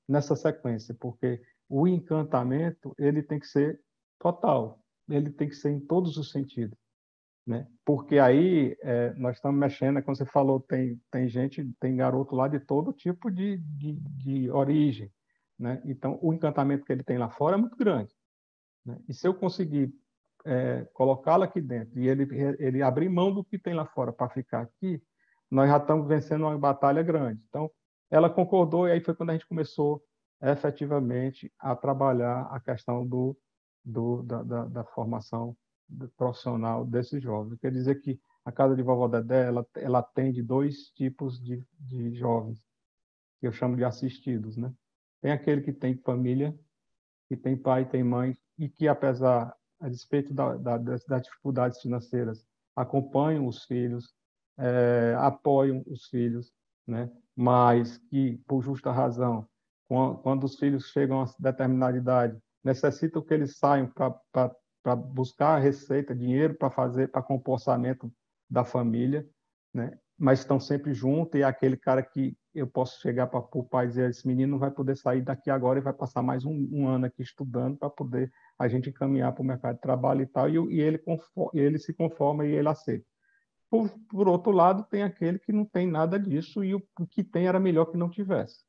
nessa sequência, porque o encantamento ele tem que ser total, ele tem que ser em todos os sentidos. né? Porque aí nós estamos mexendo, como você falou, tem gente, tem garoto lá de todo tipo de origem, né? Então, o encantamento que ele tem lá fora é muito grande, né? E se eu conseguir colocá-lo aqui dentro e ele abrir mão do que tem lá fora para ficar aqui, nós já estamos vencendo uma batalha grande. Então, ela concordou e aí foi quando a gente começou efetivamente a trabalhar a questão da formação profissional desses jovens. Quer dizer que a Casa de Vovó Dedé, ela atende dois tipos de jovens, que eu chamo de assistidos, né? Tem aquele que tem família, que tem pai, tem mãe, e que, apesar, a despeito das dificuldades financeiras, acompanham os filhos, apoiam os filhos, né? Mas que, por justa razão, quando os filhos chegam a determinada idade, necessitam que eles saiam para buscar receita, dinheiro para compor o orçamento da família, né? Mas estão sempre juntos, e é aquele cara que eu posso chegar para o pai e dizer: esse menino não vai poder sair daqui agora e vai passar mais um ano aqui estudando para poder a gente encaminhar para o mercado de trabalho e tal, e ele se conforma e ele aceita. Por outro lado, tem aquele que não tem nada disso e o que tem era melhor que não tivesse.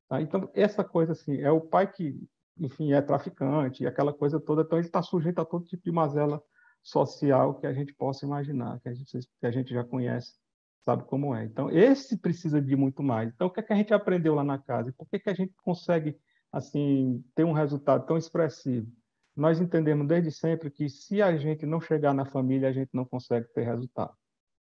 Tá? Então, essa coisa assim, é o pai que, enfim, é traficante, e aquela coisa toda, então ele está sujeito a todo tipo de mazela social que a gente possa imaginar, que a gente já conhece, sabe como é. Então, esse precisa de muito mais. Então, o que é que a gente aprendeu lá na casa? E por que que a gente consegue, assim, ter um resultado tão expressivo? Nós entendemos desde sempre que se a gente não chegar na família, a gente não consegue ter resultado.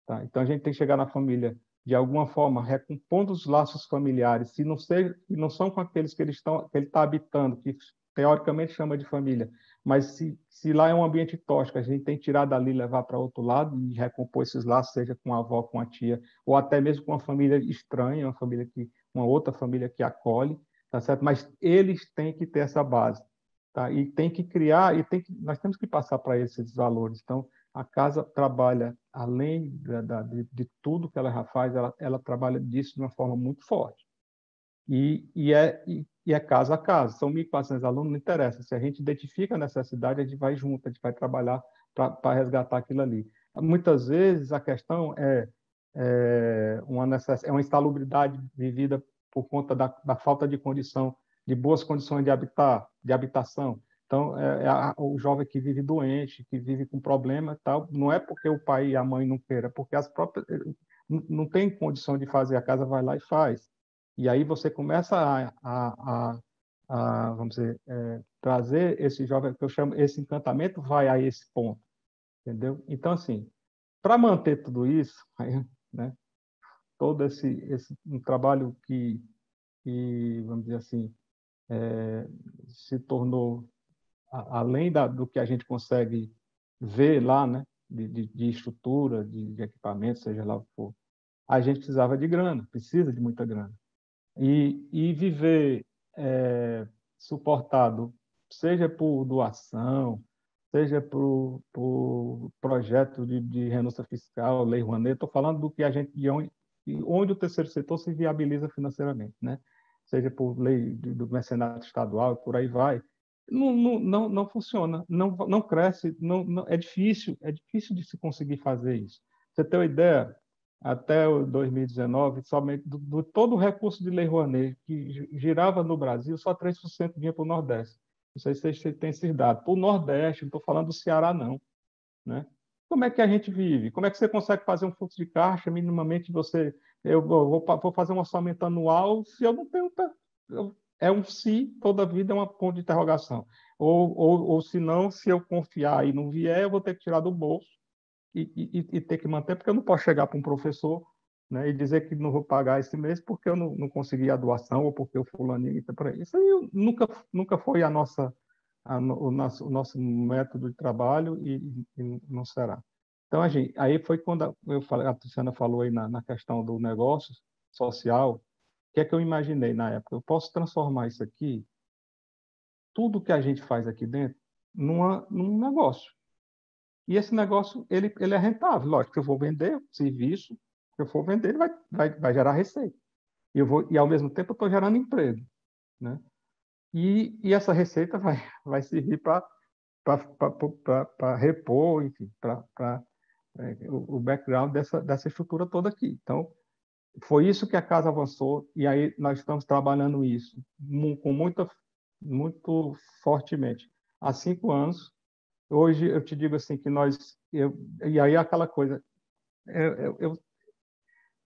Tá? Então, a gente tem que chegar na família de alguma forma, recompondo os laços familiares, se não são com aqueles que ele está habitando, que teoricamente chama de família, mas se lá é um ambiente tóxico, a gente tem que tirar dali e levar para outro lado e recompor esses laços, seja com a avó, com a tia, ou até mesmo com uma família estranha, uma outra família que acolhe, tá certo? Mas eles têm que ter essa base, tá? E tem que criar, nós temos que passar para eles esses valores. Então, a casa trabalha, além de tudo que ela já faz, ela trabalha disso de uma forma muito forte. E é casa a casa. São 1.400 alunos, não interessa. Se a gente identifica a necessidade, a gente vai junto, a gente vai trabalhar para resgatar aquilo ali. Muitas vezes a questão é uma insalubridade vivida por conta da falta de condição, de boas condições de habitação. Então, o jovem que vive doente, que vive com problema e tal, não é porque o pai e a mãe não queiram, é porque as próprias não tem condição de fazer, a casa vai lá e faz. E aí você começa vamos dizer, trazer esse jovem, que eu chamo, esse encantamento vai a esse ponto, entendeu? Então, assim, para manter tudo isso, né, todo esse um trabalho que, vamos dizer assim, se tornou além do que a gente consegue ver lá, né, de estrutura, de equipamento, seja lá o que for, a gente precisava de grana, precisa de muita grana. E viver suportado, seja por doação, seja por projeto de renúncia fiscal, lei Rouanet, estou falando do que a gente, onde o terceiro setor se viabiliza financeiramente, né? Seja por lei do mecenato estadual, por aí vai, não funciona, não cresce, é difícil de se conseguir fazer isso. Você tem uma ideia? Até o 2019, somente todo o recurso de Lei Rouanet que girava no Brasil, só 3% vinha para o Nordeste. Não sei se vocês têm esses dados. Para o Nordeste, não estou falando do Ceará, não. Né? Como é que a gente vive? Como é que você consegue fazer um fluxo de caixa? Minimamente eu vou fazer um orçamento anual se eu não tenho. É um se, toda vida é uma ponto de interrogação. Ou se não, se eu confiar e não vier, eu vou ter que tirar do bolso e ter que manter, porque eu não posso chegar para um professor, né, e dizer que não vou pagar esse mês porque eu não consegui a doação ou porque o fulaninho está por aí. Isso aí nunca foi o nosso método de trabalho e não será. Então, aí foi quando a Luciana falou aí na questão do negócio social, o que é que eu imaginei na época? Eu posso transformar isso aqui, tudo que a gente faz aqui dentro, num negócio. E esse negócio, ele é rentável. Lógico que eu vou vender serviço, se eu for vender, ele vai gerar receita. E ao mesmo tempo, eu estou gerando emprego. Né? E essa receita vai servir para repor, enfim, para o background dessa estrutura toda aqui. Então, foi isso que a casa avançou, e aí nós estamos trabalhando isso com muito fortemente. Há 5 anos, hoje eu te digo assim que e aí aquela coisa,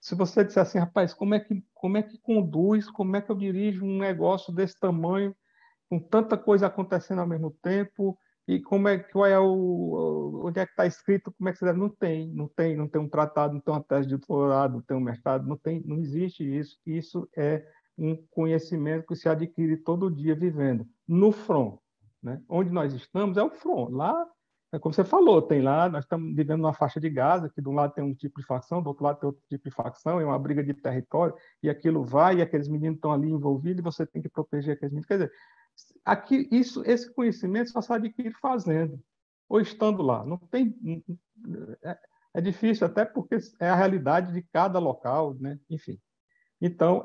se você disser assim, rapaz, como é que conduz, como é que eu dirijo um negócio desse tamanho, com tanta coisa acontecendo ao mesmo tempo, e qual é onde é que está escrito, como é que você deve? Não tem um tratado, não tem uma tese de doutorado, não tem um mestrado, não existe isso. Isso é um conhecimento que se adquire todo dia vivendo no front, né? Onde nós estamos é o front. Lá, como você falou, nós estamos vivendo numa faixa de Gaza, que de um lado tem um tipo de facção, do outro lado tem outro tipo de facção, é uma briga de território, e aquilo vai, e aqueles meninos estão ali envolvidos, e você tem que proteger aqueles meninos. Quer dizer, aqui, esse conhecimento só se adquire fazendo, ou estando lá. Não tem, é difícil, até porque é a realidade de cada local, né? Enfim. Então,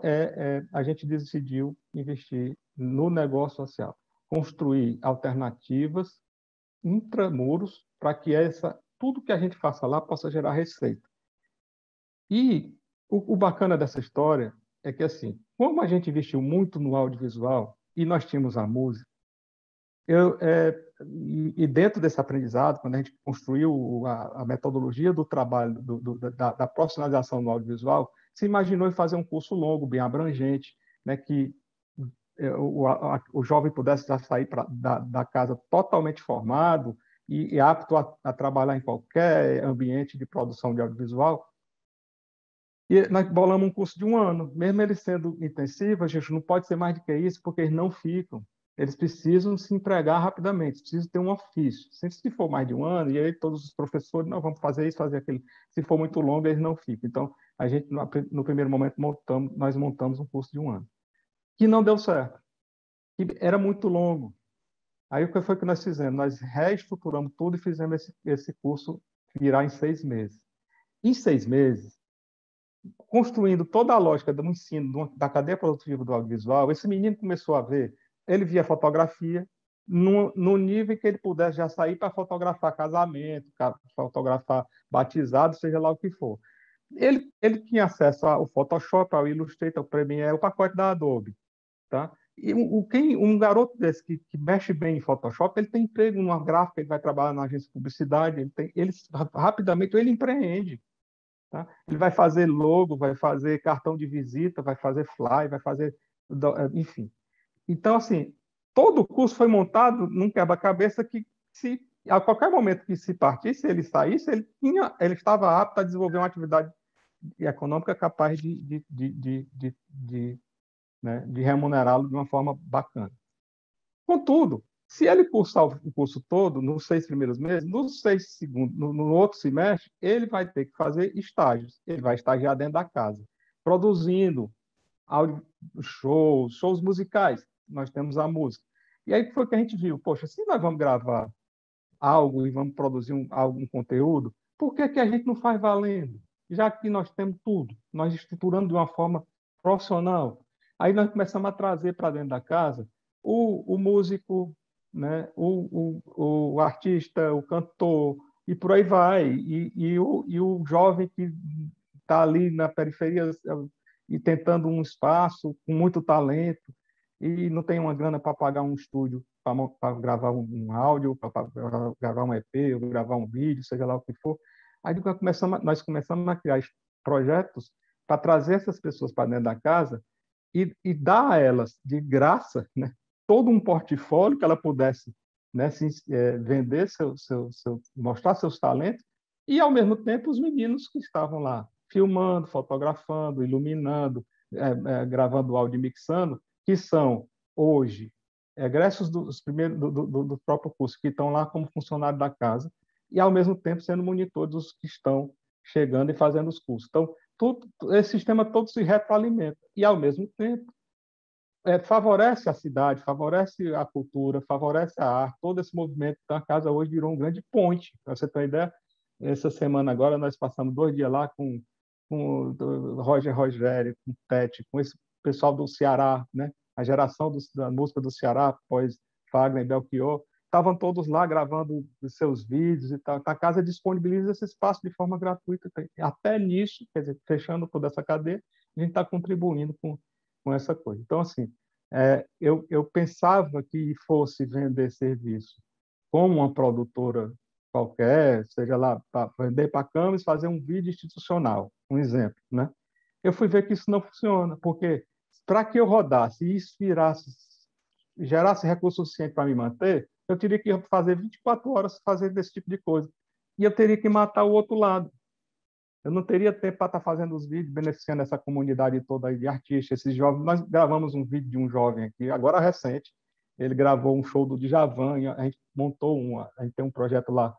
a gente decidiu investir no negócio social, construir alternativas intramuros para que tudo que a gente faça lá possa gerar receita. E o bacana dessa história é que, assim, como a gente investiu muito no audiovisual e nós tínhamos a música, e dentro desse aprendizado, quando a gente construiu a metodologia do trabalho, da profissionalização no audiovisual, se imaginou em fazer um curso longo, bem abrangente, né, que o jovem pudesse já sair da casa totalmente formado e apto a trabalhar em qualquer ambiente de produção de audiovisual. E nós bolamos um curso de 1 ano. Mesmo ele sendo intensivo, a gente não pode ser mais do que isso, porque eles não ficam. Eles precisam se empregar rapidamente, precisam ter um ofício. Se for mais de 1 ano, e aí todos os professores, não, vamos fazer isso, fazer aquilo. Se for muito longo, eles não ficam. Então, a gente, no primeiro momento, nós montamos um curso de 1 ano, que não deu certo, que era muito longo. Aí, o que foi que nós fizemos? Nós reestruturamos tudo e fizemos esse curso virar em 6 meses. Em 6 meses, construindo toda a lógica do ensino da cadeia produtiva do audiovisual, esse menino começou a ver, ele via fotografia no nível que ele pudesse já sair para fotografar casamento, fotografar batizado, seja lá o que for. Ele tinha acesso ao Photoshop, ao Illustrator, ao Premiere, o pacote da Adobe, tá? E um garoto desse que mexe bem em Photoshop, ele tem emprego numa gráfica, ele vai trabalhar na agência de publicidade, rapidamente ele empreende. Tá? Ele vai fazer logo, vai fazer cartão de visita, vai fazer fly, vai fazer, enfim. Então, assim, todo o curso foi montado num quebra-cabeça que, se a qualquer momento que se partisse, ele saísse, ele estava apto a desenvolver uma atividade econômica capaz de remunerá-lo de uma forma bacana. Contudo, se ele cursar o curso todo, nos 6 primeiros meses, nos 6 segundos, no outro semestre, ele vai ter que fazer estágios. Ele vai estagiar dentro da casa, produzindo shows musicais. Nós temos a música. E aí foi que a gente viu, poxa, se nós vamos gravar algo e vamos produzir algum conteúdo, por que a gente não faz valendo? Já que nós temos tudo, nós estruturando de uma forma profissional. Aí nós começamos a trazer para dentro da casa o músico, né? o artista, o cantor, e por aí vai. E o jovem que está ali na periferia e tentando um espaço com muito talento e não tem uma grana para pagar um estúdio para gravar um áudio, para gravar um EP, ou gravar um vídeo, seja lá o que for. Aí nós começamos a criar projetos para trazer essas pessoas para dentro da casa e dar a elas de graça, né, todo um portfólio que ela pudesse, né, vender mostrar seus talentos, e ao mesmo tempo os meninos que estavam lá filmando, fotografando, iluminando, gravando áudio e mixando, que são hoje egressos do próprio curso, que estão lá como funcionário da casa, e ao mesmo tempo sendo monitor dos que estão chegando e fazendo os cursos. Então, esse sistema todo se retroalimenta e, ao mesmo tempo, favorece a cidade, favorece a cultura, favorece a arte, todo esse movimento. Então, a casa hoje virou um grande ponte. Para você ter uma ideia, essa semana agora nós passamos 2 dias lá com o Roger Rogério, com o Tete, com esse pessoal do Ceará, né? A geração da música do Ceará, após Fagner e Belchior. estavam todos lá gravando os seus vídeos e tal. A casa disponibiliza esse espaço de forma gratuita. Até nisso, quer dizer, fechando toda essa cadeia, a gente está contribuindo com essa coisa. Então, assim, eu pensava que fosse vender serviço como uma produtora qualquer, seja lá, para vender para a câmera e fazer um vídeo institucional, um exemplo, né? Eu fui ver que isso não funciona, porque para que eu rodasse e isso gerasse recurso suficiente para me manter, eu teria que fazer 24 horas fazendo esse tipo de coisa. E eu teria que matar o outro lado. Eu não teria tempo para estar fazendo os vídeos, beneficiando essa comunidade toda aí de artistas, esses jovens. Nós gravamos um vídeo de um jovem aqui, agora recente. Ele gravou um show do Djavan, e a gente montou a gente tem um projeto lá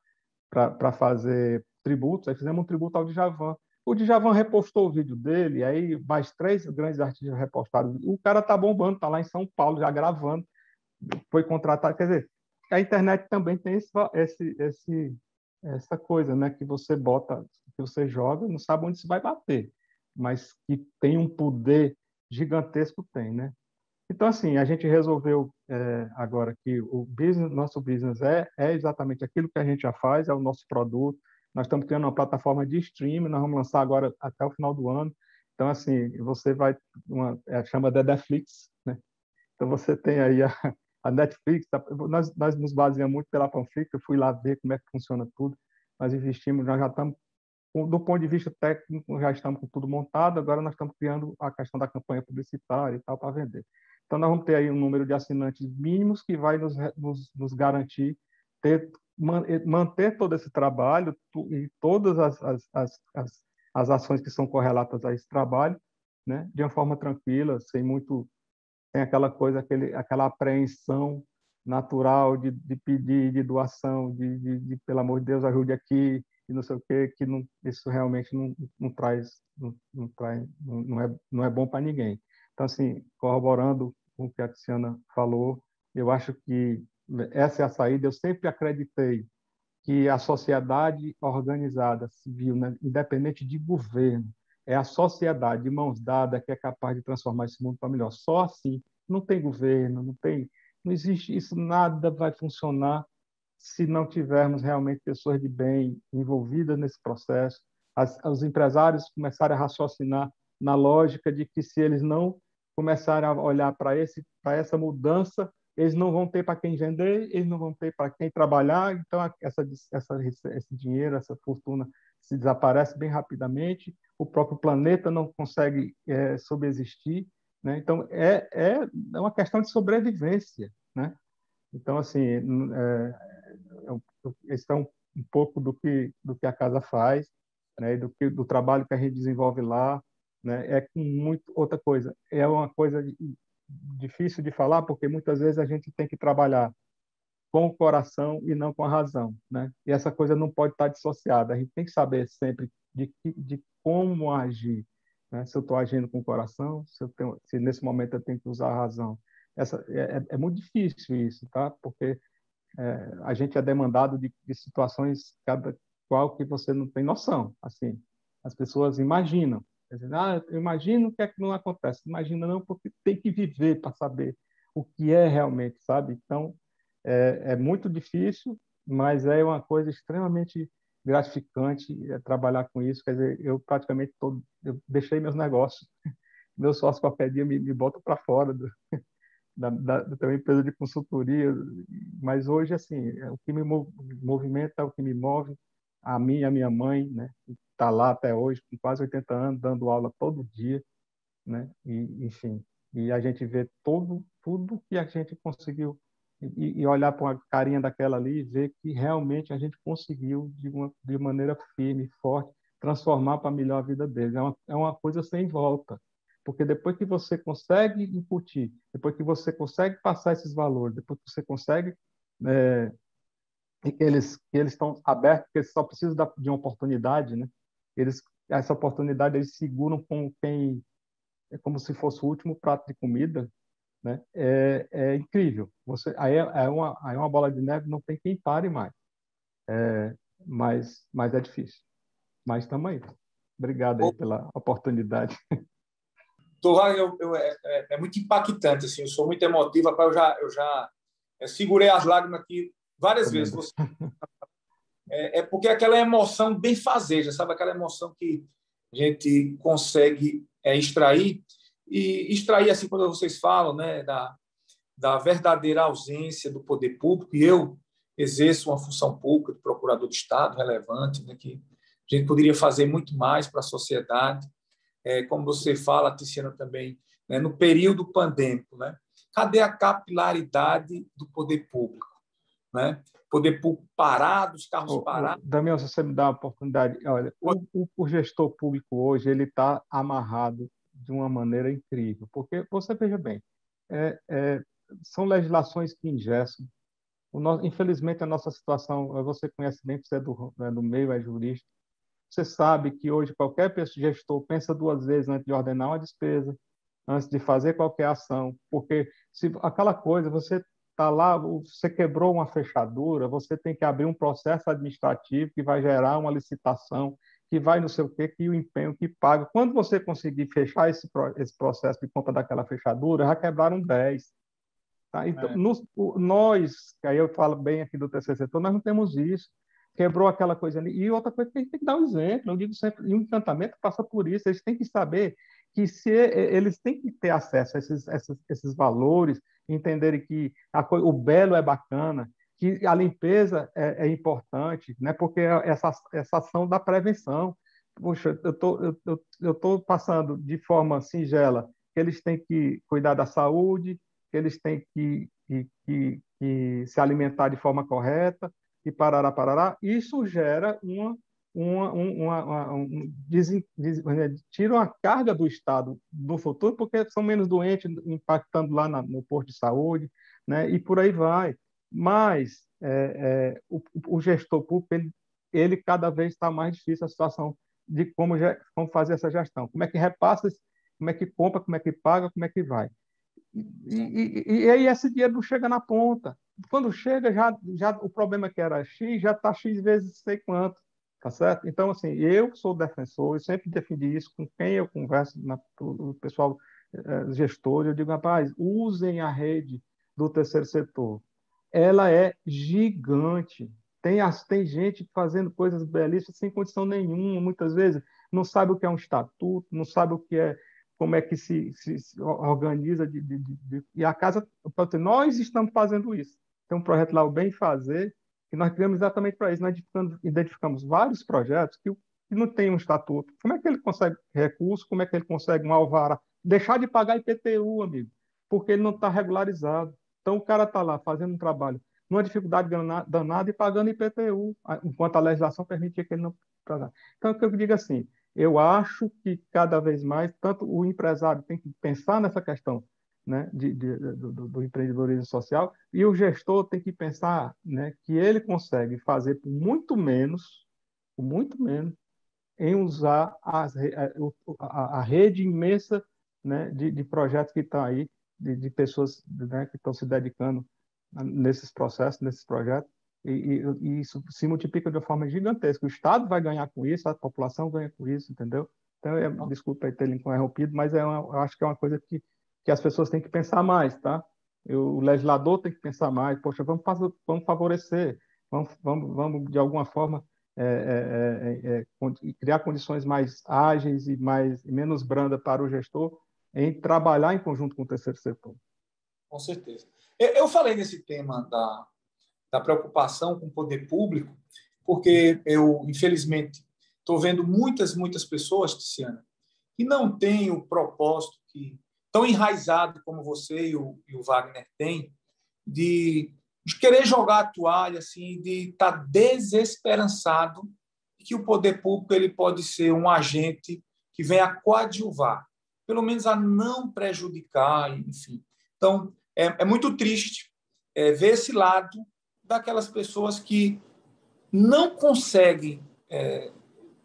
para fazer tributos, aí fizemos um tributo ao Djavan. O Djavan repostou o vídeo dele, aí mais 3 grandes artistas repostaram. O cara tá bombando, está lá em São Paulo já gravando, foi contratado. Quer dizer, a internet também tem essa coisa, né, que você bota, que você joga, não sabe onde se vai bater, mas que tem um poder gigantesco, tem, né? Então, assim, a gente resolveu agora que nosso business é exatamente aquilo que a gente já faz, é o nosso produto. Nós estamos criando uma plataforma de streaming, nós vamos lançar agora até o final do ano. Então, assim, você vai, chama de Netflix, né? Então, você tem aí a Netflix, nós nos baseamos muito pela Panflix, eu fui lá ver como é que funciona tudo, nós investimos, nós já estamos, do ponto de vista técnico, já estamos com tudo montado, agora nós estamos criando a questão da campanha publicitária e tal para vender. Então, nós vamos ter aí um número de assinantes mínimos que vai nos garantir manter todo esse trabalho e todas as ações que são correlatas a esse trabalho, né, de uma forma tranquila, sem aquela coisa, aquela apreensão natural de pedir, de doação, de pelo amor de Deus, ajude aqui, e não sei o quê, que não, isso realmente não é bom para ninguém. Então, assim, corroborando com o que a Tiziana falou, eu acho que essa é a saída. Eu sempre acreditei que a sociedade organizada, civil, né, independente de governo, é a sociedade de mãos dadas que é capaz de transformar esse mundo para melhor. Só assim. Não tem governo, não existe isso, nada vai funcionar se não tivermos realmente pessoas de bem envolvidas nesse processo. Os empresários começarem a raciocinar na lógica de que se eles não começarem a olhar para essa mudança, eles não vão ter para quem vender, eles não vão ter para quem trabalhar, então esse dinheiro, essa fortuna se desaparece bem rapidamente, o próprio planeta não consegue subsistir, né? Então, uma questão de sobrevivência, né? Então, assim, esse é um pouco do que a casa faz, né? E do trabalho que a gente desenvolve lá, né? É com muito outra coisa. É uma coisa difícil de falar, porque muitas vezes a gente tem que trabalhar com o coração e não com a razão, né? E essa coisa não pode estar dissociada. A gente tem que saber sempre de como agir, né? Se eu estou agindo com o coração, se nesse momento eu tenho que usar a razão. É muito difícil isso, tá? Porque a gente é demandado de situações cada qual que você não tem noção. Assim, as pessoas imaginam. Eu imagino o que é que não acontece. Imagina não, porque tem que viver para saber o que é realmente, sabe? Então, é muito difícil, mas é uma coisa extremamente gratificante trabalhar com isso. Quer dizer, eu praticamente eu deixei meus negócios. Meu sócio qualquer dia me bota para fora da minha empresa de consultoria, mas hoje, assim, o que me movimenta, é o que me move, a mim e a minha mãe, né? Está lá até hoje, com quase 80 anos, dando aula todo dia, né? E, enfim, e a gente vê tudo que a gente conseguiu e olhar para uma carinha daquela ali e ver que realmente a gente conseguiu, de maneira firme, forte, transformar para melhor a vida deles. É uma coisa sem volta. Porque depois que você consegue incutir, depois que você consegue passar esses valores, depois que você consegue que eles estão abertos, que eles só precisam de uma oportunidade, né? Essa oportunidade eles seguram com quem é como se fosse o último prato de comida, né? É incrível. Aí é uma bola de neve, não tem quem pare mais. Mas é difícil. Mas estamos aí. Obrigado aí pela oportunidade. É muito impactante, assim, eu sou muito emotivo, rapaz, eu já segurei as lágrimas aqui várias vezes. É porque aquela emoção bem fazeja, sabe? Aquela emoção que a gente consegue extrair. E extrair, assim, quando vocês falam, né, da verdadeira ausência do poder público, e eu exerço uma função pública de procurador de Estado relevante, né, que a gente poderia fazer muito mais para a sociedade. Como você fala, Tiziana, também, né, no período pandêmico, né? Cadê a capilaridade do poder público? Né? Poder público parado, os carros parados. Damião, se você me dá a oportunidade, olha, o gestor público hoje ele está amarrado de uma maneira incrível, porque você veja bem, são legislações que engessam. Infelizmente, a nossa situação, você conhece bem, você é do meio, é jurista, você sabe que hoje qualquer gestor pensa duas vezes antes de ordenar uma despesa, antes de fazer qualquer ação, porque se aquela coisa, você está lá, você quebrou uma fechadura, você tem que abrir um processo administrativo que vai gerar uma licitação, que vai não sei o quê, que o empenho que paga. Quando você conseguir fechar esse processo de compra daquela fechadura, já quebraram 10. Tá? Então, nós, que aí eu falo bem aqui do terceiro setor, nós não temos isso. Quebrou aquela coisa ali. E outra coisa que a gente tem que dar um exemplo. Eu digo sempre, e o encantamento passa por isso. Eles têm que saber que eles têm que ter acesso a esses valores, entenderem que o belo é bacana, que a limpeza é importante, né? Porque essa ação da prevenção. Poxa, eu tô passando de forma singela que eles têm que cuidar da saúde, que eles têm que se alimentar de forma correta, e parará. Isso gera tira uma carga do Estado no futuro, porque são menos doentes impactando lá no posto de saúde, né? E por aí vai. Mas o gestor público, ele cada vez está mais difícil a situação de como fazer essa gestão. Como é que repassa, como é que compra, como é que paga, como é que vai. E aí esse dinheiro não chega na ponta. Quando chega, já o problema que era X já está X vezes sei quanto, tá certo? Então, assim, eu sou defensor, eu sempre defendi isso com quem eu converso, o pessoal gestor, eu digo, rapaz, usem a rede do terceiro setor. Ela é gigante. Tem gente fazendo coisas belíssimas sem condição nenhuma, muitas vezes não sabe o que é um estatuto, não sabe o que é, como é que se organiza. E a casa, nós estamos fazendo isso. Tem um projeto lá, o Bem Fazer, que nós criamos exatamente para isso. Nós identificamos vários projetos que não tem um estatuto. Como é que ele consegue recurso? Como é que ele consegue um alvará? Deixar de pagar IPTU, amigo, porque ele não está regularizado. Então, o cara está lá fazendo um trabalho numa dificuldade danada e pagando IPTU, enquanto a legislação permitia que ele não pagasse. Então, o que eu digo assim, eu acho que cada vez mais, tanto o empresário tem que pensar nessa questão, né, do empreendedorismo social, e o gestor tem que pensar, né, que ele consegue fazer por muito menos, em usar a rede imensa, né, de projetos que estão aí, de pessoas, né, que estão se dedicando nesses processos, nesses projetos, e isso se multiplica de uma forma gigantesca. O Estado vai ganhar com isso, a população ganha com isso, entendeu? Então, desculpa aí ter interrompido, mas eu acho que é uma coisa que as pessoas têm que pensar mais, tá? O legislador tem que pensar mais. Poxa, vamos favorecer, vamos de alguma forma criar condições mais ágeis e menos brandas para o gestor em trabalhar em conjunto com o terceiro setor. Com certeza. Eu falei nesse tema da preocupação com o poder público, porque eu, infelizmente, estou vendo muitas pessoas, Tiziana, que não têm o propósito tão enraizado como você e o Wagner têm, de querer jogar a toalha, assim, de estar desesperançado que o poder público ele pode ser um agente que venha coadjuvar, pelo menos a não prejudicar, enfim. Então, é muito triste ver esse lado daquelas pessoas que não conseguem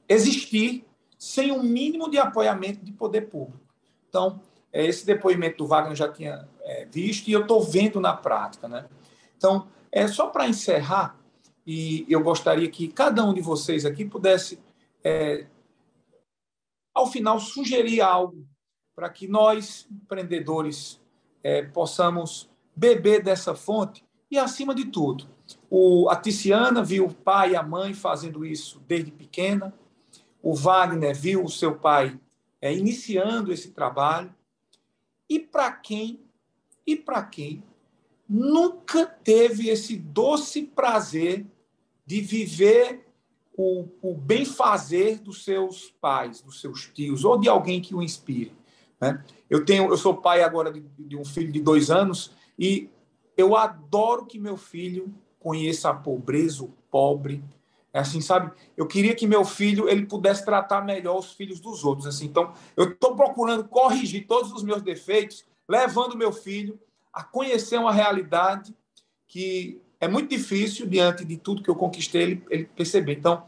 existir sem um mínimo de apoiamento de poder público. Então, esse depoimento do Wagner eu já tinha visto e eu estou vendo na prática, né? Então, só para encerrar, e eu gostaria que cada um de vocês aqui pudesse, ao final, sugerir algo para que nós, empreendedores, possamos beber dessa fonte e, acima de tudo, A Ticiana viu o pai e a mãe fazendo isso desde pequena. O Wagner viu o seu pai iniciando esse trabalho. E para quem nunca teve esse doce prazer de viver o bem-fazer dos seus pais, dos seus tios, ou de alguém que o inspire, né? Eu sou pai agora de um filho de 2 anos e eu adoro que meu filho conheça a pobreza, o pobre. É assim, sabe? Eu queria que meu filho ele pudesse tratar melhor os filhos dos outros. Assim. Então, eu estou procurando corrigir todos os meus defeitos, levando meu filho a conhecer uma realidade que é muito difícil, diante de tudo que eu conquistei, ele perceber. Então,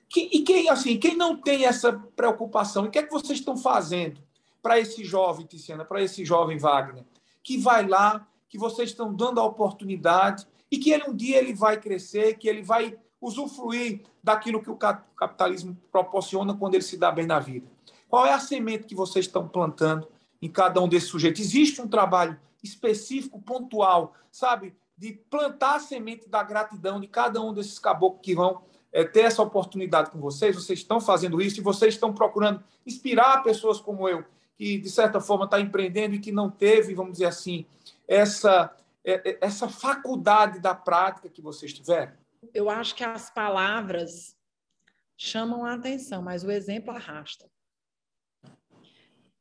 quem não tem essa preocupação, o que é que vocês estão fazendo para esse jovem, Ticiana, para esse jovem Wagner, que vai lá, que vocês estão dando a oportunidade e que um dia ele vai crescer, que ele vai usufruir daquilo que o capitalismo proporciona quando ele se dá bem na vida? Qual é a semente que vocês estão plantando em cada um desses sujeitos? Existe um trabalho específico, pontual, sabe? De plantar a semente da gratidão de cada um desses caboclos que vão ter essa oportunidade com vocês. Vocês estão fazendo isso e vocês estão procurando inspirar pessoas como eu, que, de certa forma, está empreendendo e que não teve, vamos dizer assim, essa faculdade da prática que vocês tiveram? Eu acho que as palavras chamam a atenção, mas o exemplo arrasta.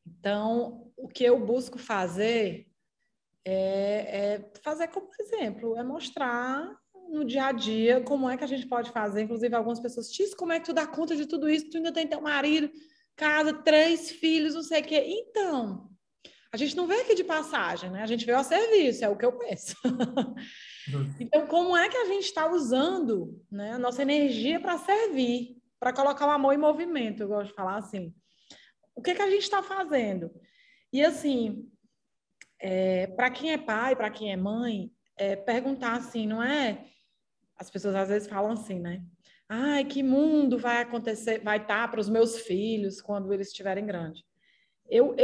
Então, o que eu busco fazer é fazer como exemplo, é mostrar no dia a dia como é que a gente pode fazer. Inclusive, algumas pessoas dizem, como é que tu dá conta de tudo isso? Tu ainda tem teu marido, casa, 3 filhos, não sei o quê. Então, a gente não vê aqui de passagem, né? A gente vê ao serviço, é o que eu penso. Então, como é que a gente está usando, né, a nossa energia para servir, para colocar o amor em movimento? Eu gosto de falar assim. O que a gente está fazendo? E assim, para quem é pai, para quem é mãe, perguntar assim, não é? As pessoas às vezes falam assim, né? Ai, que mundo vai acontecer, vai estar para os meus filhos quando eles estiverem grandes? Eu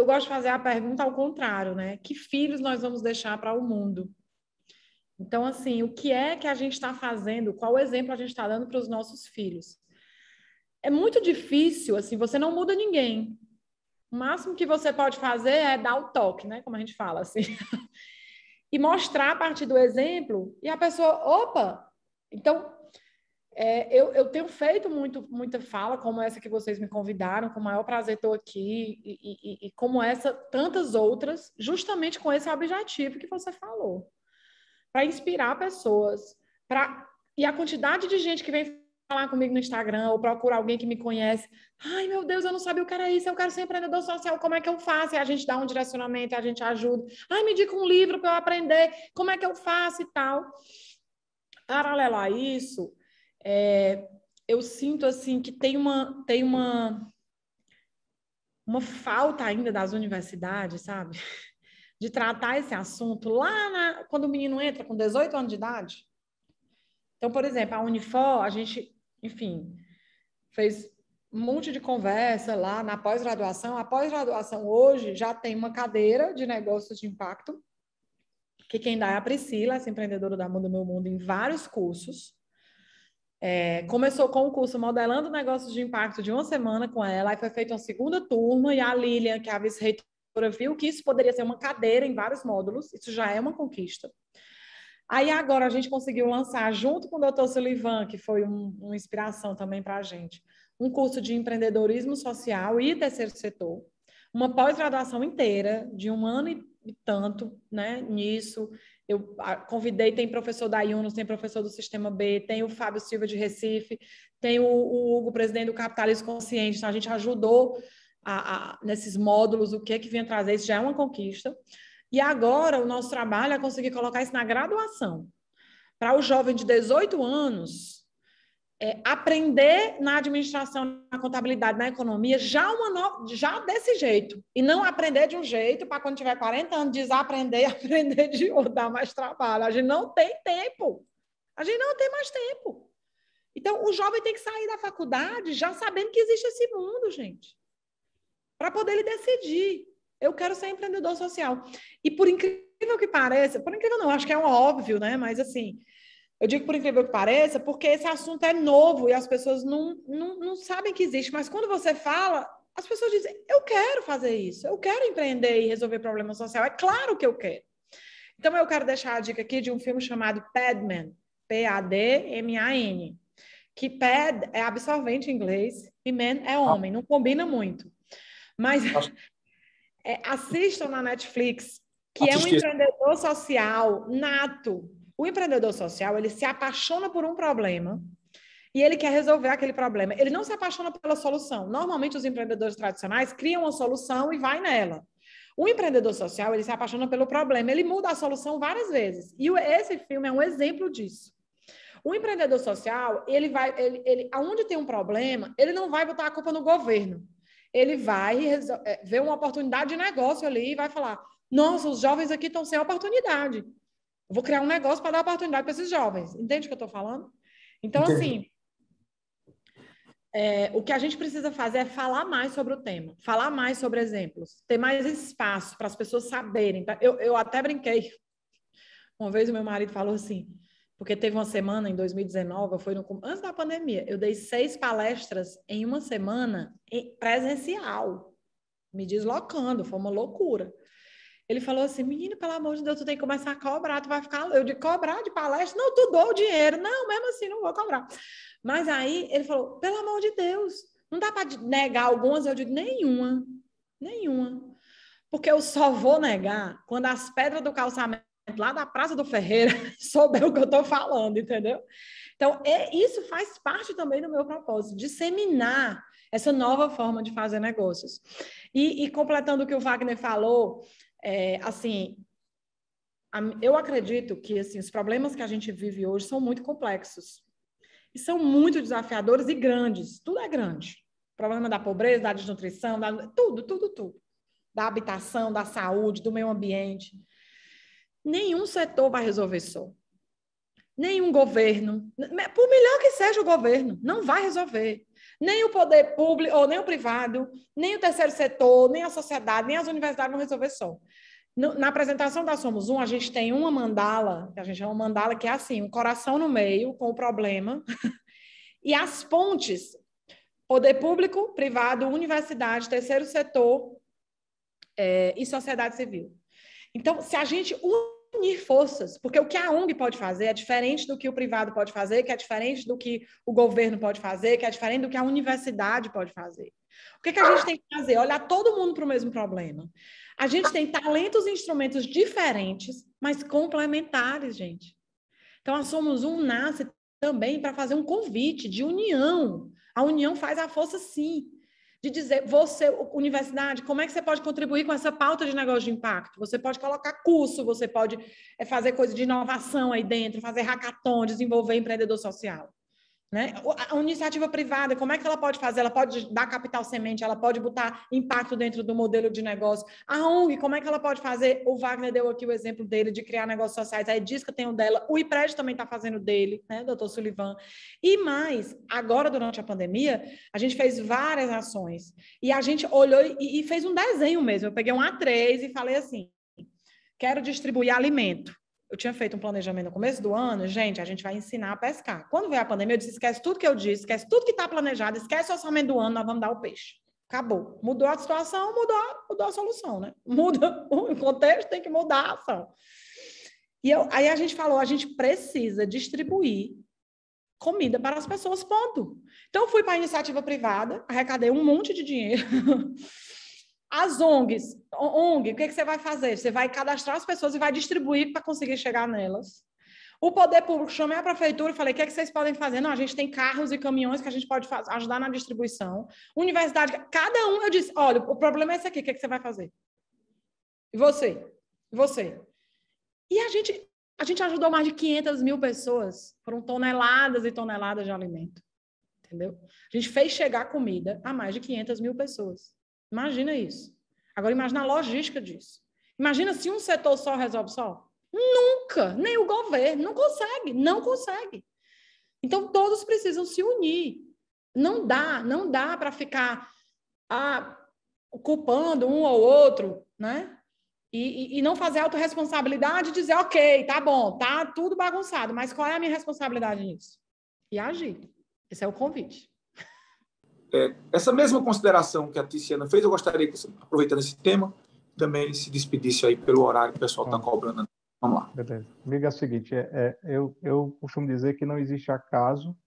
gosto de fazer a pergunta ao contrário, né? Que filhos nós vamos deixar para o mundo? Então, assim, o que é que a gente está fazendo? Qual exemplo a gente está dando para os nossos filhos? É muito difícil, assim, você não muda ninguém. O máximo que você pode fazer é dar o toque, né? Como a gente fala, assim. E mostrar a partir do exemplo, e a pessoa, opa! Então, eu tenho feito muita fala, como essa que vocês me convidaram, com o maior prazer estou aqui, e como essa, tantas outras, justamente com esse objetivo que você falou. Para inspirar pessoas, e a quantidade de gente que vem falar comigo no Instagram ou procura alguém que me conhece, ai meu Deus, eu não sabia o que era isso, eu quero ser empreendedor social, como é que eu faço? E a gente dá um direcionamento, a gente ajuda, ai me diga um livro para eu aprender, como é que eu faço e tal. Paralelo a isso, eu sinto assim que tem uma falta ainda das universidades, sabe? De tratar esse assunto lá quando o menino entra com 18 anos de idade. Então, por exemplo, a Unifor, a gente, enfim, fez um monte de conversa lá na pós-graduação. A pós-graduação hoje já tem uma cadeira de negócios de impacto, que quem dá é a Priscila, essa empreendedora da Muda Meu Mundo, em vários cursos. Começou com o curso Modelando Negócios de Impacto de 1 semana com ela, aí foi feita uma segunda turma, e a Lilian, que é a vice-reitora, viu que isso poderia ser uma cadeira em vários módulos, isso já é uma conquista. Aí agora a gente conseguiu lançar, junto com o Dr. Sullivan, que foi uma inspiração também para a gente, um curso de empreendedorismo social e terceiro setor, uma pós-graduação inteira, de 1 ano e tanto, né, nisso. Eu convidei, tem professor da Yunus, tem professor do Sistema B, tem o Fábio Silva de Recife, tem o Hugo, presidente do Capitalismo Consciente, então a gente ajudou nesses módulos, o que vinha trazer, isso já é uma conquista. E agora o nosso trabalho é conseguir colocar isso na graduação. Para o jovem de 18 anos, aprender na administração, na contabilidade, na economia, já desse jeito. E não aprender de um jeito para quando tiver 40 anos desaprender e aprender de outro, dar mais trabalho. A gente não tem tempo. A gente não tem mais tempo. Então, o jovem tem que sair da faculdade já sabendo que existe esse mundo, gente. Para poder ele decidir. Eu quero ser empreendedor social. E por incrível que pareça, por incrível não, acho que é um óbvio, né? Mas assim, Eu digo por incrível que pareça, porque esse assunto é novo e as pessoas não sabem que existe. Mas quando você fala, as pessoas dizem, eu quero fazer isso, eu quero empreender e resolver problema social. É claro que eu quero. Então, eu quero deixar a dica aqui de um filme chamado Padman, P-A-D-M-A-N, que pad é absorvente em inglês e man é homem, não combina muito. Mas assistam na Netflix, que é um empreendedor social nato. O empreendedor social, ele se apaixona por um problema e ele quer resolver aquele problema. Ele não se apaixona pela solução. Normalmente, os empreendedores tradicionais criam uma solução e vai nela. O empreendedor social, ele se apaixona pelo problema, ele muda a solução várias vezes. E esse filme é um exemplo disso. O empreendedor social, aonde tem um problema, ele não vai botar a culpa no governo. Ele vai ver uma oportunidade de negócio ali e vai falar, nossa, os jovens aqui estão sem oportunidade. Eu vou criar um negócio para dar oportunidade para esses jovens. Entende o que eu estou falando? Então, assim, o que a gente precisa fazer é falar mais sobre o tema, falar mais sobre exemplos, ter mais espaço para as pessoas saberem. Eu até brinquei. Uma vez o meu marido falou assim, porque teve uma semana em 2019, antes da pandemia, eu dei 6 palestras em uma semana presencial, me deslocando, foi uma loucura. Ele falou assim, menino, pelo amor de Deus, tu tem que começar a cobrar, tu vai ficar... Eu de cobrar de palestra? Não, tu dou o dinheiro. Não, mesmo assim, não vou cobrar. Mas aí ele falou, pelo amor de Deus, não dá para negar algumas? Eu digo, nenhuma. Porque eu só vou negar quando as pedras do calçamento lá da Praça do Ferreira souber o que eu estou falando, entendeu? Então, isso faz parte também do meu propósito, disseminar essa nova forma de fazer negócios. E completando o que o Wagner falou, assim, eu acredito que assim, os problemas que a gente vive hoje são muito complexos e são muito desafiadores e grandes. Tudo é grande. O problema da pobreza, da desnutrição, tudo. Da habitação, da saúde, do meio ambiente. Nenhum setor vai resolver só. Nenhum governo, por melhor que seja o governo, não vai resolver. Nem o poder público, ou nem o privado, nem o terceiro setor, nem a sociedade, nem as universidades vão resolver só. Na apresentação da Somos Um, a gente tem uma mandala, que a gente chama mandala, que é assim, um coração no meio, com o problema, e as pontes, poder público, privado, universidade, terceiro setor e sociedade civil. Então, se a gente unir forças, porque o que a ONG pode fazer é diferente do que o privado pode fazer, que é diferente do que o governo pode fazer, que é diferente do que a universidade pode fazer. O que a gente tem que fazer? Olhar todo mundo para o mesmo problema. A gente tem talentos e instrumentos diferentes, mas complementares, gente. Então, a Somos Um nasce também para fazer um convite de união. A união faz a força, sim. De dizer, você, universidade, como é que você pode contribuir com essa pauta de negócio de impacto? Você pode colocar curso, você pode fazer coisa de inovação aí dentro, fazer hackathon, desenvolver empreendedor social. Né? A iniciativa privada, como é que ela pode fazer? Ela pode dar capital semente, ela pode botar impacto dentro do modelo de negócio. A ONG, como é que ela pode fazer? O Wagner deu aqui o exemplo dele de criar negócios sociais, a Edisca tem o dela, o IPRED também está fazendo dele, né, doutor Sullivan. E mais, agora durante a pandemia, a gente fez várias ações e a gente olhou e fez um desenho mesmo. Eu peguei um A3 e falei assim, quero distribuir alimento. Eu tinha feito um planejamento no começo do ano, gente, a gente vai ensinar a pescar. Quando veio a pandemia, eu disse, esquece tudo que eu disse, esquece tudo que está planejado, esquece o orçamento do ano, nós vamos dar o peixe. Acabou. Mudou a situação, mudou a solução, né? Muda o contexto, tem que mudar a ação. Aí a gente falou, a gente precisa distribuir comida para as pessoas, ponto. Então, eu fui para a iniciativa privada, arrecadei um monte de dinheiro. As ONGs, ONG, o que você vai fazer? Você vai cadastrar as pessoas e vai distribuir para conseguir chegar nelas. O poder público, chamei a prefeitura e falei, o que vocês podem fazer? Não, a gente tem carros e caminhões que a gente pode ajudar na distribuição. Universidade, cada um, eu disse, olha, o problema é esse aqui, o que você vai fazer? E você? E você? E a gente ajudou mais de 500 mil pessoas, foram toneladas e toneladas de alimento, entendeu? A gente fez chegar comida a mais de 500 mil pessoas. Imagina isso. Agora, imagina a logística disso. Imagina se um setor só resolve só. Nunca, nem o governo, não consegue. Então, todos precisam se unir. Não dá para ficar culpando um ou outro, né? E não fazer autorresponsabilidade e dizer, ok, tá bom, tá tudo bagunçado, mas qual é a minha responsabilidade nisso? E agir. Esse é o convite. Essa mesma consideração que a Tiziana fez, eu gostaria que você, aproveitando esse tema, também se despedisse aí pelo horário que o pessoal está cobrando. Vamos lá. Beleza. Amigo, é o seguinte, eu costumo dizer que não existe acaso,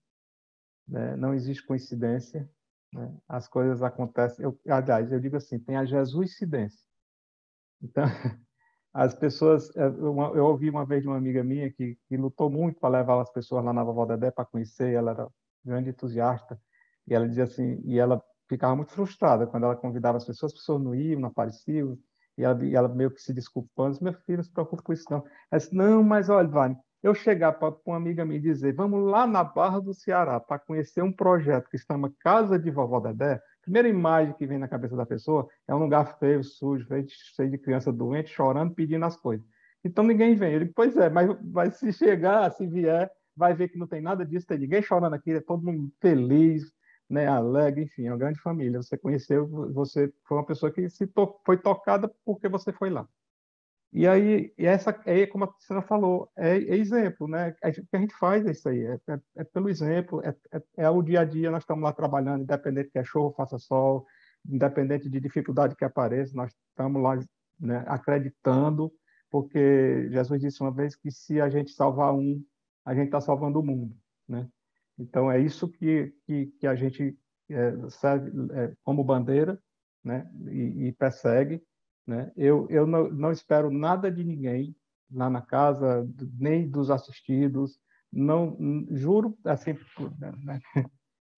né? Não existe coincidência, né? As coisas acontecem. Aliás, eu digo assim, tem a Jesuscidência. Então, as pessoas... Eu ouvi uma vez de uma amiga minha que lutou muito para levar as pessoas lá na Vovó Dedé para conhecer, ela era grande entusiasta, e ela dizia assim, e ela ficava muito frustrada quando ela convidava as pessoas não iam, não apareciam, e ela meio que se desculpando, disse, meu filho, não se preocupe com isso não. Ela disse, não, mas olha, Vânia, eu chegar para uma amiga minha e dizer, vamos lá na Barra do Ceará para conhecer um projeto que se chama Casa de Vovó Dedé, a primeira imagem que vem na cabeça da pessoa é um lugar feio, sujo, cheio de criança doente, chorando, pedindo as coisas. Então ninguém vem. Ele, pois é, mas se chegar, se vier, vai ver que não tem nada disso, tem ninguém chorando aqui, é todo mundo feliz, né, alegre, enfim, é uma grande família. Você conheceu, você foi uma pessoa que foi tocada porque você foi lá. E aí, como a Cristina falou, é exemplo, né? O que a gente faz é isso aí, é pelo exemplo, é o dia a dia, nós estamos lá trabalhando, independente que é chuva, faça sol, independente de dificuldade que apareça, nós estamos lá, né, acreditando, porque Jesus disse uma vez que se a gente salvar um, a gente está salvando o mundo, né? Então, é isso que a gente serve como bandeira, né? E persegue, né? Eu não espero nada de ninguém lá na casa, nem dos assistidos, não juro, assim, né?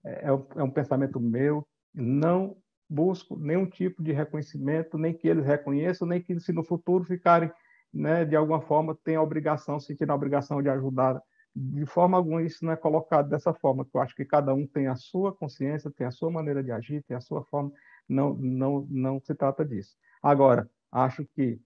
É um pensamento meu, não busco nenhum tipo de reconhecimento, nem que eles reconheçam, nem que se no futuro ficarem, né, de alguma forma, tenham a obrigação, sentindo a obrigação de ajudar. De forma alguma isso não é colocado dessa forma, que eu acho que cada um tem a sua consciência, tem a sua maneira de agir, tem a sua forma, não se trata disso. Agora, acho que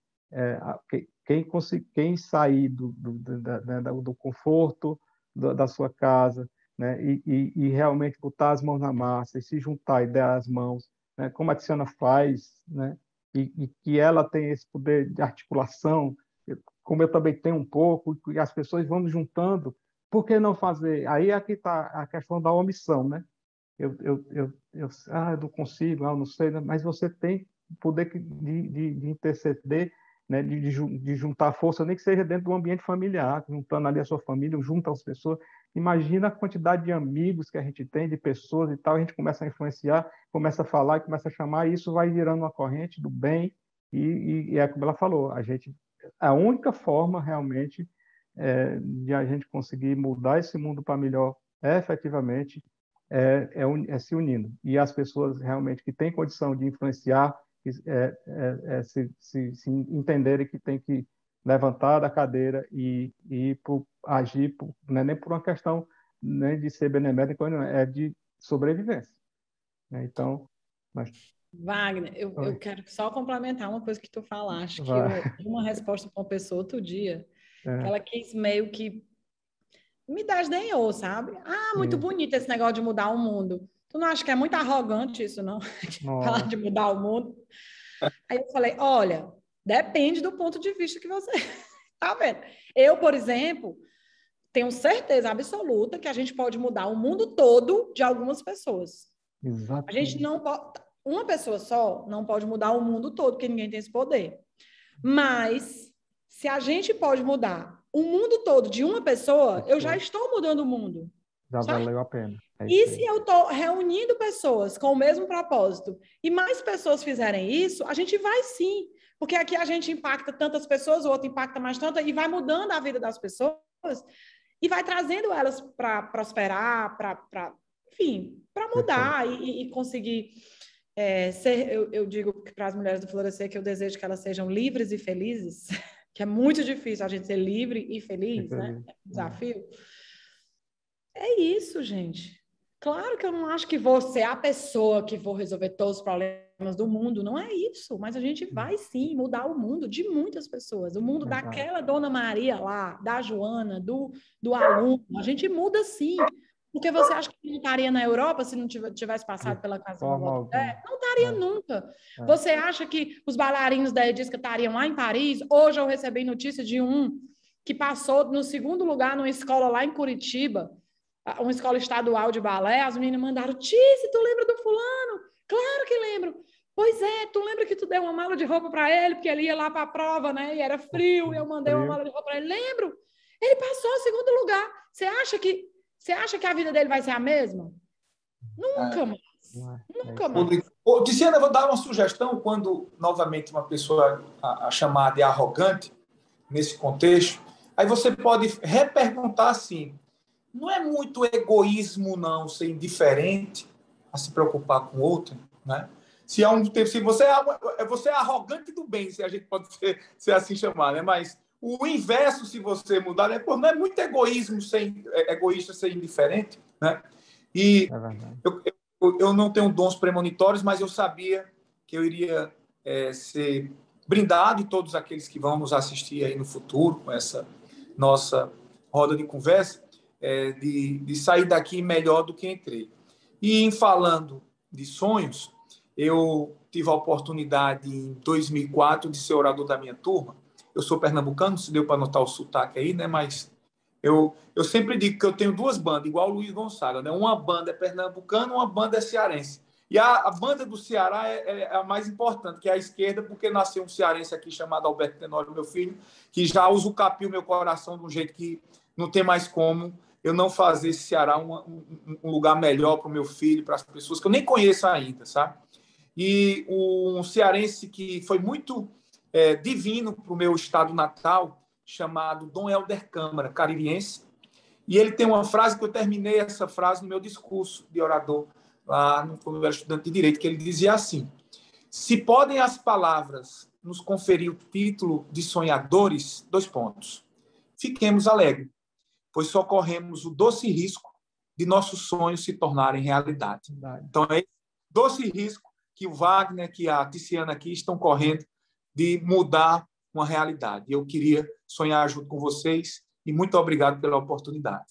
quem sair do conforto da sua casa, né, e realmente botar as mãos na massa e se juntar e dar as mãos, né, como a Tiziana faz, né, e que ela tem esse poder de articulação, como eu também tenho um pouco, e as pessoas vão juntando, por que não fazer? Aí aqui está a questão da omissão, né? Eu não consigo, eu não sei, né? Mas você tem o poder de interceder, né? De juntar força, nem que seja dentro do ambiente familiar, juntando ali a sua família, junta as pessoas. Imagina a quantidade de amigos que a gente tem, de pessoas e tal, a gente começa a influenciar, começa a falar, começa a chamar, e isso vai virando uma corrente do bem, e é como ela falou, a única forma realmente de a gente conseguir mudar esse mundo para melhor efetivamente se unindo. E as pessoas realmente que têm condição de influenciar, se entenderem que tem que levantar da cadeira e agir, não é nem por uma questão, né, de ser benemérito, é de sobrevivência, né? Então, mas... Wagner, eu quero só complementar uma coisa que tu falaste, que eu dei uma resposta para uma pessoa outro dia, que ela quis meio que me desdenhou, sabe? Muito bonito esse negócio de mudar o mundo. Tu não acha que é muito arrogante isso, não? Falar de mudar o mundo. Aí eu falei, olha, depende do ponto de vista que você tá vendo. Eu, por exemplo, tenho certeza absoluta que a gente pode mudar o mundo todo de algumas pessoas. Exatamente. A gente não pode... Uma pessoa só não pode mudar o mundo todo, porque ninguém tem esse poder. Mas, se a gente pode mudar o mundo todo de uma pessoa, eu já estou mudando o mundo. Já valeu a pena. E se eu estou reunindo pessoas com o mesmo propósito e mais pessoas fizerem isso, a gente vai sim. Porque aqui a gente impacta tantas pessoas, o outro impacta mais tanta, e vai mudando a vida das pessoas e vai trazendo elas para prosperar, enfim, para mudar e conseguir ser. Eu digo para as mulheres do Florescer que eu desejo que elas sejam livres e felizes, que é muito difícil a gente ser livre e feliz, né? É um desafio. É isso, gente. Claro que eu não acho que vou ser a pessoa que vou resolver todos os problemas do mundo, não é isso, mas a gente vai sim mudar o mundo de muitas pessoas, o mundo daquela Dona Maria lá, da Joana, do aluno, a gente muda sim, Porque você acha que não estaria na Europa se não tivesse passado pela casa do Walter? Não estaria nunca. Você acha que os bailarinos da Edisca estariam lá em Paris? Hoje eu recebi notícia de um que passou no 2º lugar numa escola lá em Curitiba, uma escola estadual de balé. As meninas mandaram: Tice, tu lembra do fulano? Claro que lembro. Pois é, tu lembra que tu deu uma mala de roupa para ele, porque ele ia lá para a prova, né? E era frio, e eu mandei uma mala de roupa para ele. Lembro. Ele passou em 2º lugar. Você acha que a vida dele vai ser a mesma? Nunca mais. Nunca mais. Tiziana, eu vou dar uma sugestão quando, novamente, uma pessoa a chamar de arrogante, nesse contexto, aí você pode reperguntar assim: não é muito egoísmo, não, ser indiferente a se preocupar com o outro, né? Se você é arrogante do bem, se a gente pode ser assim chamar, né? Mas o inverso, se você mudar, né? Pô, não é muito egoísmo egoísta ser indiferente, né? E eu não tenho dons premonitórios, mas eu sabia que eu iria ser brindado, e todos aqueles que vão nos assistir aí no futuro com essa nossa roda de conversa, de sair daqui melhor do que entrei. E em falando de sonhos, eu tive a oportunidade em 2004 de ser orador da minha turma. Eu sou pernambucano, se deu para notar o sotaque aí, né? Mas eu sempre digo que eu tenho 2 bandas, igual o Luiz Gonçalves, né? Uma banda é pernambucana, uma banda é cearense. E a banda do Ceará é a mais importante, que é a esquerda, porque nasceu um cearense aqui chamado Alberto Tenório, meu filho, que já usa o capim, o meu coração, de um jeito que não tem mais como eu não fazer esse Ceará um lugar melhor para o meu filho, para as pessoas que eu nem conheço ainda, sabe? E um cearense que foi muito divino para o meu estado natal, chamado Dom Helder Câmara, caririense. E ele tem uma frase que eu terminei essa frase no meu discurso de orador, lá quando eu era estudante de Direito, que ele dizia assim: se podem as palavras nos conferir o título de sonhadores, 2 pontos. Fiquemos alegres, pois só corremos o doce risco de nossos sonhos se tornarem realidade. Então, é esse doce risco que o Wagner, que a Tiziana aqui estão correndo de mudar uma realidade. Eu queria sonhar junto com vocês e muito obrigado pela oportunidade.